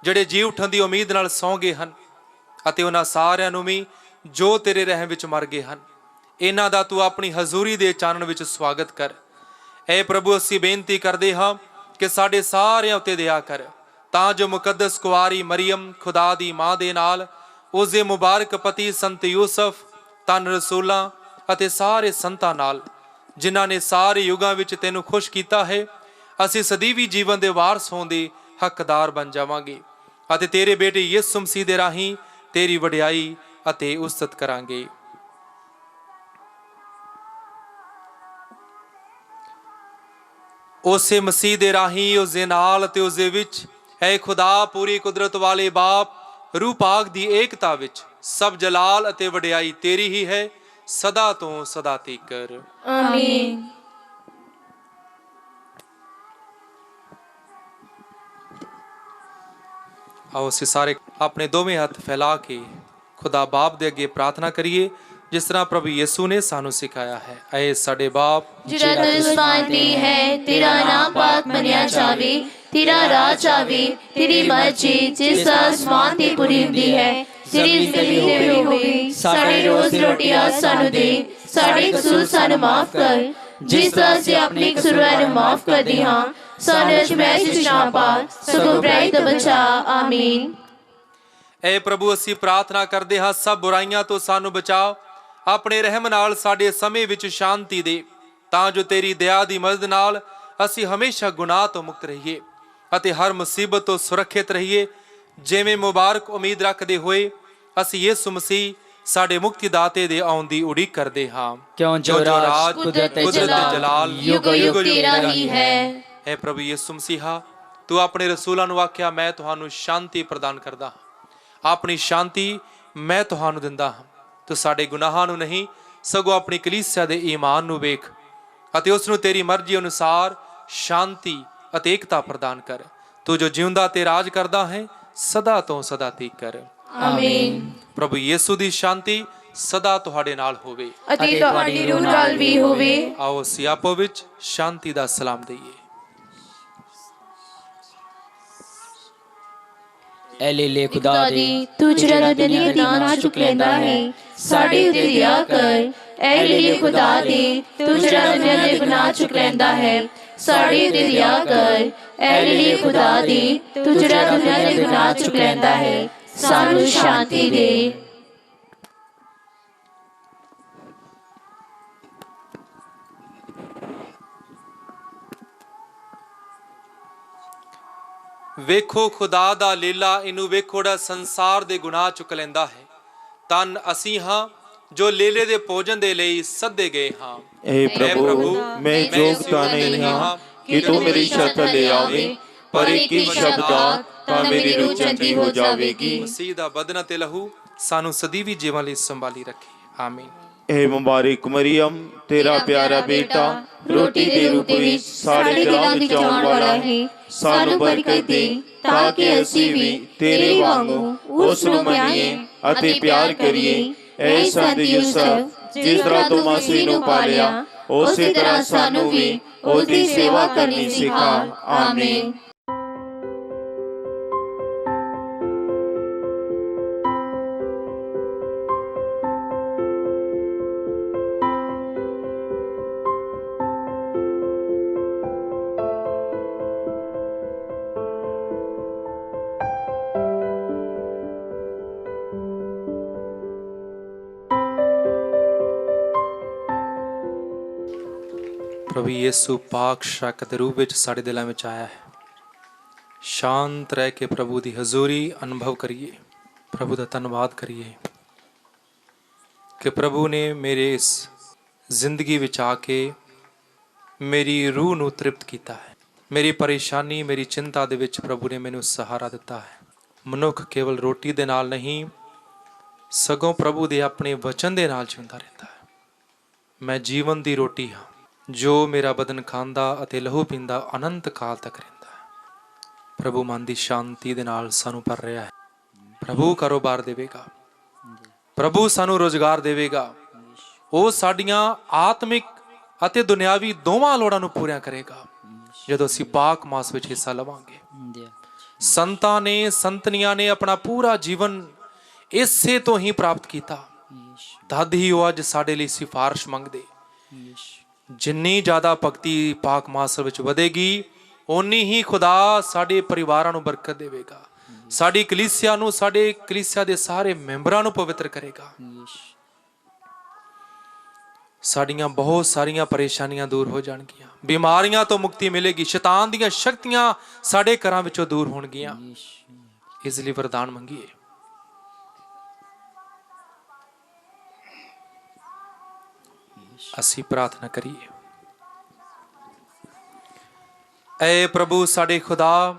ਜਿਹੜੇ ਜੀ ਉੱਠਣ ਦੀ ਉਮੀਦ ਨਾਲ ਸੌਂ ਗਏ ਹਨ ਅਤੇ ਉਹਨਾਂ ਸਾਰਿਆਂ ਨੂੰ ਵੀ ਜੋ ਤੇਰੇ ਰਹਿਮ ਵਿੱਚ ਮਰ ਗਏ ਹਨ। ਇਹਨਾਂ ਦਾ ਤੂੰ ਆਪਣੀ ਹਜ਼ੂਰੀ ਦੇ ਚਾਨਣ ਵਿੱਚ ਸਵਾਗਤ ਕਰ। ਐ ਪ੍ਰਭੂ, ਅਸੀਂ ਬੇਨਤੀ ਕਰਦੇ ਹਾਂ ਕਿ ਸਾਡੇ ਸਾਰਿਆਂ ਉੱਤੇ ਦਇਆ ਕਰ, ਤਾਂ ਜੋ ਮੁਕੱਦਸ ਕੁਆਰੀ ਮਰੀਅਮ ਖੁਦਾ ਦੀ ਮਾਂ ਦੇ ਨਾਲ ਉਸ ਦੇ ਮੁਬਾਰਕ ਪਤੀ ਸੰਤ ਯੂਸਫ, ਤਨ ਰਸੂਲਾਂ ਅਤੇ ਸਾਰੇ ਸੰਤਾਂ ਨਾਲ, ਜਿਨ੍ਹਾਂ ਨੇ ਸਾਰੇ ਯੁੱਗਾਂ ਵਿੱਚ ਤੈਨੂੰ ਖੁਸ਼ ਕੀਤਾ ਹੈ, ਅਸੀਂ ਸਦੀਵੀ ਜੀਵਨ ਦੇ ਵਾਰਸ ਹੋਣ ਦੇ ਹੱਕਦਾਰ ਬਣ ਜਾਵਾਂਗੇ ਅਤੇ ਤੇਰੇ ਬੇਟੇ ਯਿਸੂ ਮਸੀਹ ਦੇ ਰਾਹੀਂ ਤੇਰੀ ਵਡਿਆਈ ਅਤੇ ਉਸਤਤ ਕਰਾਂਗੇ। ਉਸੇ ਮਸੀਹ ਦੇ ਰਾਹੀਂ, ਉਸ ਦੇ ਨਾਲ ਅਤੇ ਉਸ ਦੇ ਵਿੱਚ, ਐ ਖੁਦਾ ਪੂਰੀ ਕੁਦਰਤ ਵਾਲੇ ਬਾਪ, ਰੂਹ ਪਾਕ ਦੀ ਏਕਤਾ ਵਿੱਚ ਸਭ ਜਲਾਲ ਅਤੇ ਵਡਿਆਈ ਤੇਰੀ ਹੀ ਹੈ, ਸਦਾ ਤੋਂ ਸਦਾ ਤੀਕਰ। ਆਮੀਨ। ਆਓ ਅਸੀਂ ਸਾਰੇ ਆਪਣੇ ਦੋਵੇਂ ਹੱਥ ਫੈਲਾ ਕੇ ਖੁਦਾ ਬਾਪ ਦੇ ਅੱਗੇ ਪ੍ਰਾਰਥਨਾ ਕਰੀਏ, ਜਿਸ ਤਰ੍ਹਾਂ ਪ੍ਰਭੂ ਯਿਸੂ ਨੇ ਸਾਨੂੰ ਸਿਖਾਇਆ ਹੈ। ਐ ਸਾਡੇ ਬਾਪ ਜਿਹੜਾ ਤੂੰ ਅਸਮਾਨ ਤੇ ਹੈ, ਤੇਰਾ ਨਾਮ ਪਾਕ ਮੰਨਿਆ ਜਾਵੇ, ਤੇਰਾ ਰਾਜ ਆਵੇ, ਤੇਰੀ ਮਰਜ਼ੀ ਜਿਸ ਅਸਮਾਨ ਤੇ ਪੂਰੀ ਹੁੰਦੀ ਹੈ ਤੇਰੀ ਜ਼ਮੀਨ ਤੇ ਵੀ ਹੋਵੇ। ਸਾਡੀ ਰੋਜ਼ ਰੋਟੀ ਅੱਜ ਸਾਨੂੰ ਦੇ, ਸਾਡੇ ਕਸੂਰ ਸਾਨੂੰ ਮਾਫ ਕਰ, ਜਿਸ ਤਰ੍ਹਾਂ ਅਸੀਂ ਆਪਣੇ ਕਸੂਰਾਂ ਨੂੰ ਮਾਫ ਕਰਦੇ ਹਾਂ। ਸਾਨੂੰ ਅਜ਼ਮਾਇਸ਼ ਵਿੱਚ ਨਾ ਪਾ, ਸਗੋਂ ਬੁਰਾਈ ਤੋਂ ਬਚਾ। ਆਮੀਨ। ਐ ਪ੍ਰਭੂ, ਅਸੀਂ ਪ੍ਰਾਰਥਨਾ ਕਰਦੇ ਹਾਂ, ਸਭ ਬੁਰਾਈਆਂ ਤੋਂ ਸਾਨੂੰ ਬਚਾਓ। ਆਪਣੇ ਰਹਿਮ ਨਾਲ ਸਾਡੇ ਸਮੇਂ ਵਿੱਚ ਸ਼ਾਂਤੀ ਦੇ, ਤਾਂ ਜੋ ਤੇਰੀ ਦਇਆ ਦੀ ਮਦਦ ਨਾਲ ਅਸੀਂ ਹਮੇਸ਼ਾ ਗੁਨਾਹ ਤੋਂ ਮੁਕਤ ਰਹੀਏ ਅਤੇ ਹਰ ਮੁਸੀਬਤ ਤੋਂ ਸੁਰੱਖਿਅਤ ਰਹੀਏ। ਜਿਵੇਂ ਮੁਬਾਰਕ ਉਮੀਦ ਰੱਖਦੇ ਹੋਏ ਅਸੀਂ ਯਿਸੂ ਮਸੀਹ ਸਾਡੇ ਮੁਕਤੀ ਦਾਤੇ ਦੇ ਆਉਣ ਦੀ ਉਡੀਕ ਕਰਦੇ ਹਾਂ। ਕਿਉਂ ਜੋ ਰਾਜ ਕੁਦਰਤ ਤੇ ਜਲਾਲ ਯੁਗ ਯੁਗ ਤੇਰਾ ਹੀ ਹੈ। ਹੈ ਪ੍ਰਭੂ ਯਿਸੂ ਮਸੀਹਾ, ਤੂੰ ਆਪਣੇ ਰਸੂਲਾਂ ਨੂੰ ਆਖਿਆ, ਮੈਂ ਤੁਹਾਨੂੰ ਸ਼ਾਂਤੀ ਪ੍ਰਦਾਨ ਕਰਦਾ ਹਾਂ, ਆਪਣੀ ਸ਼ਾਂਤੀ ਮੈਂ ਤੁਹਾਨੂੰ ਦਿੰਦਾ ਹਾਂ। ਤੂੰ ਸਾਡੇ ਗੁਨਾਹਾਂ ਨੂੰ ਨਹੀਂ, ਸਗੋਂ ਆਪਣੀ ਕਲੀਸਿਆ ਦੇ ਈਮਾਨ ਨੂੰ ਵੇਖ ਅਤੇ ਉਸ ਨੂੰ ਤੇਰੀ ਮਰਜ਼ੀ ਅਨੁਸਾਰ ਸ਼ਾਂਤੀ ਅਤੇ ਏਕਤਾ ਪ੍ਰਦਾਨ ਕਰ। ਤੂੰ ਜੋ ਜਿਉਂਦਾ ਤੇ ਰਾਜ ਕਰਦਾ ਹੈ, ਸਦਾ ਤੋਂ ਸਦਾ ਤੀਕਰ। ਆਮੀਨ। ਪ੍ਰਭੂ ਯਿਸੂ ਦੀ ਸ਼ਾਂਤੀ ਸਦਾ ਤੁਹਾਡੇ ਨਾਲ ਹੋਵੇ ਅਤੇ ਤੁਹਾਡੀ ਰੂਹ ਨਾਲ ਵੀ ਹੋਵੇ। ਆਓ ਅਸੀਂ ਆਪੋ ਵਿੱਚ ਸ਼ਾਂਤੀ ਦਾ ਸਲਾਮ ਦਈਏ। ਐ ਲੀਲੇ ਖੁਦਾ ਦੀ, ਤੂੰ ਜਿਹੜਾ ਦੁਨੀਆ ਦੀ ਗੁਨਾਹ ਚੁੱਕ ਲੈਂਦਾ ਹੈ, ਸਾਡੇ ਉੱਤੇ ਦਇਆ ਕਰ। ਐ ਲੀਲੇ ਖੁਦਾ ਦੀ, ਤੂੰ ਜਿਹੜਾ ਦੁਨੀਆ ਦੇ ਗੁਨਾਹ ਚੁੱਕ ਲੈਂਦਾ ਹੈ, ਸਾਡੇ ਉੱਤੇ ਦਇਆ ਕਰ। ਐ ਲੀਲੇ ਖੁਦਾ ਦੀ, ਤੂੰ ਜਿਹੜਾ ਦੁਨੀਆ ਦੇ ਗੁਨਾਹ ਚੁੱਕ ਲੈਂਦਾ ਹੈ, ਸਾਨੂੰ ਸ਼ਾਂਤੀ ਦੇ। ਵੇਖੋ ਖੁਦਾ ਦਾ ਲੀਲਾ, ਇਹਨੂੰ ਵੇਖੋ ਜਿਹੜਾ ਸੰਸਾਰ ਦੇ ਗੁਨਾਹ ਚੁੱਕ ਲੈਂਦਾ ਹੈ। ਤਨ ਅਸੀਂ ਹਾਂ ਜੋ ਲੀਲੇ ਦੇ ਭੋਜਨ ਦੇ ਲਈ ਸੱਦੇ ਗਏ ਹਾਂ। हे प्रभु, मैं योग्यता नहीं हाँ कि तू मेरी छत ले आवे, पर एक ही शब्द आ ਤਾਂ ਮੇਰੀ ਰੂਹ ਚੰਗੀ ਹੋ ਜਾਵੇਗੀ। ਮਸੀਹ ਦਾ ਬਦਨ ਤੇ ਲਹੂ ਸਾਨੂੰ ਸਦੀਵੀ ਜੀਵਨ ਲਈ ਸੰਭਾਲੀ ਰੱਖੇ। ਆਮੀਨ। हे मुबारक मरियम, तेरा प्यारा बेटा रोटी के रूप में साढ़े दिलों में जान वाला है, सानू बरकत दे ताकि ਅਸੀਂ ਵੀ ਤੇਰੇ ਵਾਂਗੂ ਉਸ ਨੂੰ ਮੰਨੀਏ ਅਤੇ ਪਿਆਰ ਕਰੀਏ। ऐ संत यूसुफ, जिस तरह तू मसीह ਨੂੰ ਪਾਲਿਆ, ਉਸੇ ਤਰ੍ਹਾਂ ਸਾਨੂੰ ਵੀ ਉਹਦੀ ਸੇਵਾ ਕਰਨੀ ਸਿਖਾ। ਆਮੀਨ। ਪ੍ਰਭੂ ਯਿਸੂ ਪਾਕ ਸ਼ੱਕ ਦੇ ਰੂਪ ਵਿੱਚ ਸਾਡੇ ਦਿਲਾਂ ਵਿੱਚ ਆਇਆ ਹੈ। ਸ਼ਾਂਤ ਰਹਿ ਕੇ ਪ੍ਰਭੂ ਦੀ ਹਜ਼ੂਰੀ ਅਨੁਭਵ ਕਰੀਏ, ਪ੍ਰਭੂ ਦਾ ਧੰਨਵਾਦ ਕਰੀਏ ਕਿ ਪ੍ਰਭੂ ਨੇ ਮੇਰੇ ਇਸ ਜ਼ਿੰਦਗੀ ਵਿੱਚ ਆ ਕੇ ਮੇਰੀ ਰੂਹ ਨੂੰ ਤ੍ਰਿਪਤ ਕੀਤਾ ਹੈ। ਮੇਰੀ ਪਰੇਸ਼ਾਨੀ, ਮੇਰੀ ਚਿੰਤਾ ਦੇ ਵਿੱਚ ਪ੍ਰਭੂ ਨੇ ਮੈਨੂੰ ਸਹਾਰਾ ਦਿੱਤਾ ਹੈ। ਮਨੁੱਖ ਕੇਵਲ ਰੋਟੀ ਦੇ ਨਾਲ ਨਹੀਂ, ਸਗੋਂ ਪ੍ਰਭੂ ਦੇ ਆਪਣੇ ਵਚਨ ਦੇ ਨਾਲ ਜਿਉਂਦਾ ਰਹਿੰਦਾ ਹੈ। ਮੈਂ ਜੀਵਨ ਦੀ ਰੋਟੀ ਹਾਂ, ਜੋ ਮੇਰਾ ਬਦਨ ਖਾਂਦਾ ਅਤੇ ਲਹੂ ਪੀਂਦਾ ਅਨੰਤ ਕਾਲ ਤੱਕ ਰਹਿੰਦਾ ਹੈ। ਪ੍ਰਭੂ ਮਨ ਦੀ ਸ਼ਾਂਤੀ ਦੇ ਨਾਲ ਸਾਨੂੰ ਭਰ ਰਿਹਾ ਹੈ। ਪ੍ਰਭੂ ਕਾਰੋਬਾਰ ਦੇਵੇਗਾ, ਪ੍ਰਭੂ ਸਾਨੂੰ ਰੋਜ਼ਗਾਰ ਦੇਵੇਗਾ। ਉਹ ਸਾਡੀਆਂ ਆਤਮਿਕ ਅਤੇ ਦੁਨਿਆਵੀ ਦੋਵਾਂ ਲੋੜਾਂ ਨੂੰ ਪੂਰੀਆਂ ਕਰੇਗਾ ਜਦੋਂ ਅਸੀਂ ਪਾਕ ਮਾਸ ਵਿੱਚ ਹਿੱਸਾ ਲਵਾਂਗੇ। ਸੰਤਾਂ ਨੇ, ਸੰਤਨੀਆਂ ਨੇ ਆਪਣਾ ਪੂਰਾ ਜੀਵਨ ਇਸੇ ਤੋਂ ਹੀ ਪ੍ਰਾਪਤ ਕੀਤਾ। ਤਦ ਹੀ ਉਹ ਅੱਜ ਸਾਡੇ ਲਈ ਸਿਫਾਰਿਸ਼ ਮੰਗਦੇ। ਜਿੰਨੀ ਜ਼ਿਆਦਾ ਭਗਤੀ ਪਾਕ ਮਾਸ ਵਿੱਚ ਵਧੇਗੀ, ਓਨੀ ਹੀ ਖੁਦਾ ਸਾਡੇ ਪਰਿਵਾਰਾਂ ਨੂੰ ਬਰਕਤ ਦੇਵੇਗਾ, ਸਾਡੀ ਕਲੀਸਿਆ ਨੂੰ, ਸਾਡੇ ਕਲੀਸਿਆ ਦੇ ਸਾਰੇ ਮੈਂਬਰਾਂ ਨੂੰ ਪਵਿੱਤਰ ਕਰੇਗਾ। ਸਾਡੀਆਂ ਬਹੁਤ ਸਾਰੀਆਂ ਪਰੇਸ਼ਾਨੀਆਂ ਦੂਰ ਹੋ ਜਾਣਗੀਆਂ, ਬਿਮਾਰੀਆਂ ਤੋਂ ਮੁਕਤੀ ਮਿਲੇਗੀ, ਸ਼ੈਤਾਨ ਦੀਆਂ ਸ਼ਕਤੀਆਂ ਸਾਡੇ ਘਰਾਂ ਵਿੱਚੋਂ ਦੂਰ ਹੋਣਗੀਆਂ। ਇਸ ਲਈ ਵਰਦਾਨ ਮੰਗੀਏ। ਅਸੀਂ ਪ੍ਰਾਰਥਨਾ ਕਰੀਏ। ਐ ਪ੍ਰਭੂ ਸਾਡੇ ਖੁਦਾ,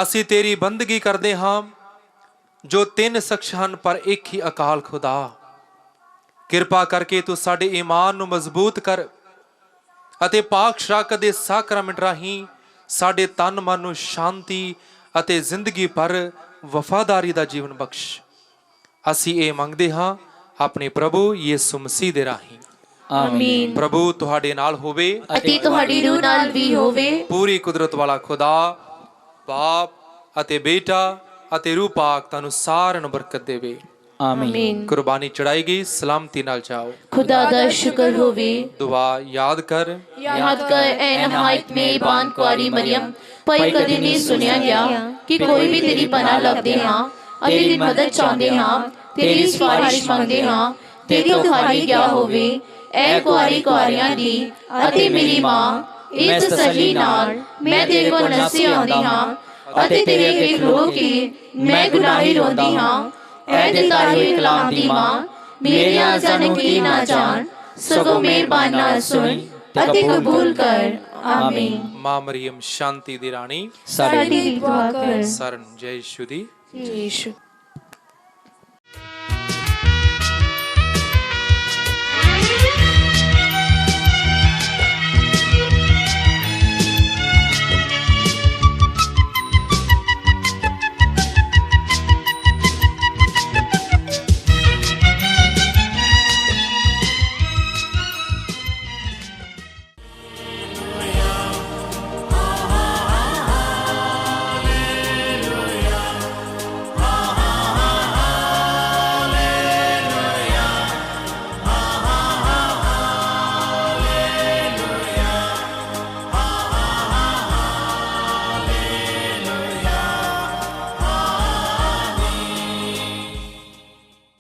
ਅਸੀਂ ਤੇਰੀ ਬੰਦਗੀ ਕਰਦੇ ਹਾਂ ਜੋ ਤਿੰਨ ਸ਼ਖਸ ਹਨ ਪਰ ਇੱਕ ਹੀ ਅਕਾਲ ਖੁਦਾ। ਕਿਰਪਾ ਕਰਕੇ ਤੂੰ ਸਾਡੇ ਈਮਾਨ ਨੂੰ ਮਜ਼ਬੂਤ ਕਰ ਅਤੇ ਪਾਕ ਸ਼ਰਾਕਤ ਦੇ ਸਾਕਰਾਮੈਂਟ ਰਾਹੀਂ ਸਾਡੇ ਤਨ ਮਨ ਨੂੰ ਸ਼ਾਂਤੀ ਅਤੇ ਜ਼ਿੰਦਗੀ ਭਰ ਵਫਾਦਾਰੀ ਦਾ ਜੀਵਨ ਬਖਸ਼। ਅਸੀਂ ਇਹ ਮੰਗਦੇ ਹਾਂ ਆਪਣੇ ਪ੍ਰਭੂ ਯਿਸੂ ਮਸੀਹ ਦੇ ਰਾਹੀਂ। ਆਮੀਨ। ਪ੍ਰਭੂ ਤੁਹਾਡੇ ਨਾਲ ਹੋਵੇ ਅਤੇ ਤੁਹਾਡੀ ਰੂਹ ਨਾਲ ਵੀ ਹੋਵੇ। ਪੂਰੀ ਕੁਦਰਤ ਵਾਲਾ ਖੁਦਾ, ਬਾਪ ਅਤੇ ਬੇਟਾ ਅਤੇ ਰੂਹ ਪਾਕ ਤੁਹਾਨੂੰ ਸਾਰਿਆਂ ਨੂੰ ਬਰਕਤ ਦੇਵੇ। ਆਮੀਨ। ਕੁਰਬਾਨੀ ਚੜਾਈ ਗਈ, ਸਲਾਮਤੀ ਨਾਲ ਜਾਓ। खुदा दा शुक्र होवे। ਦੁਆ याद कर, याद कर ऐ नहायत मेहरबान कुआरी मरियम, पई कदे नहीं सुनिया गया कि कोई भी तेरी पनाह लभदे हां अते तेरी मदद चाहते हां, तेरी सिफारिश मंगदे हां, तेरी तो खाली गया होवे। ऐ कुआरी कुआरियां दी अते मेरी मां, इस तसल्ली नाल मैं तेरे को नसी आंदी हां अते तेरे अगे खलो के मैं गुनाही रोंदी हां। ऐ दिताई हुई कलाम दी मां, मेरे अजान की ना जान, सगों मेहरबान नाल सुन अते कबूल कर। आमीन। मां मरियम शांति दी रानी, साडी दुआ कर। शरण जय यीशु दी। यीशु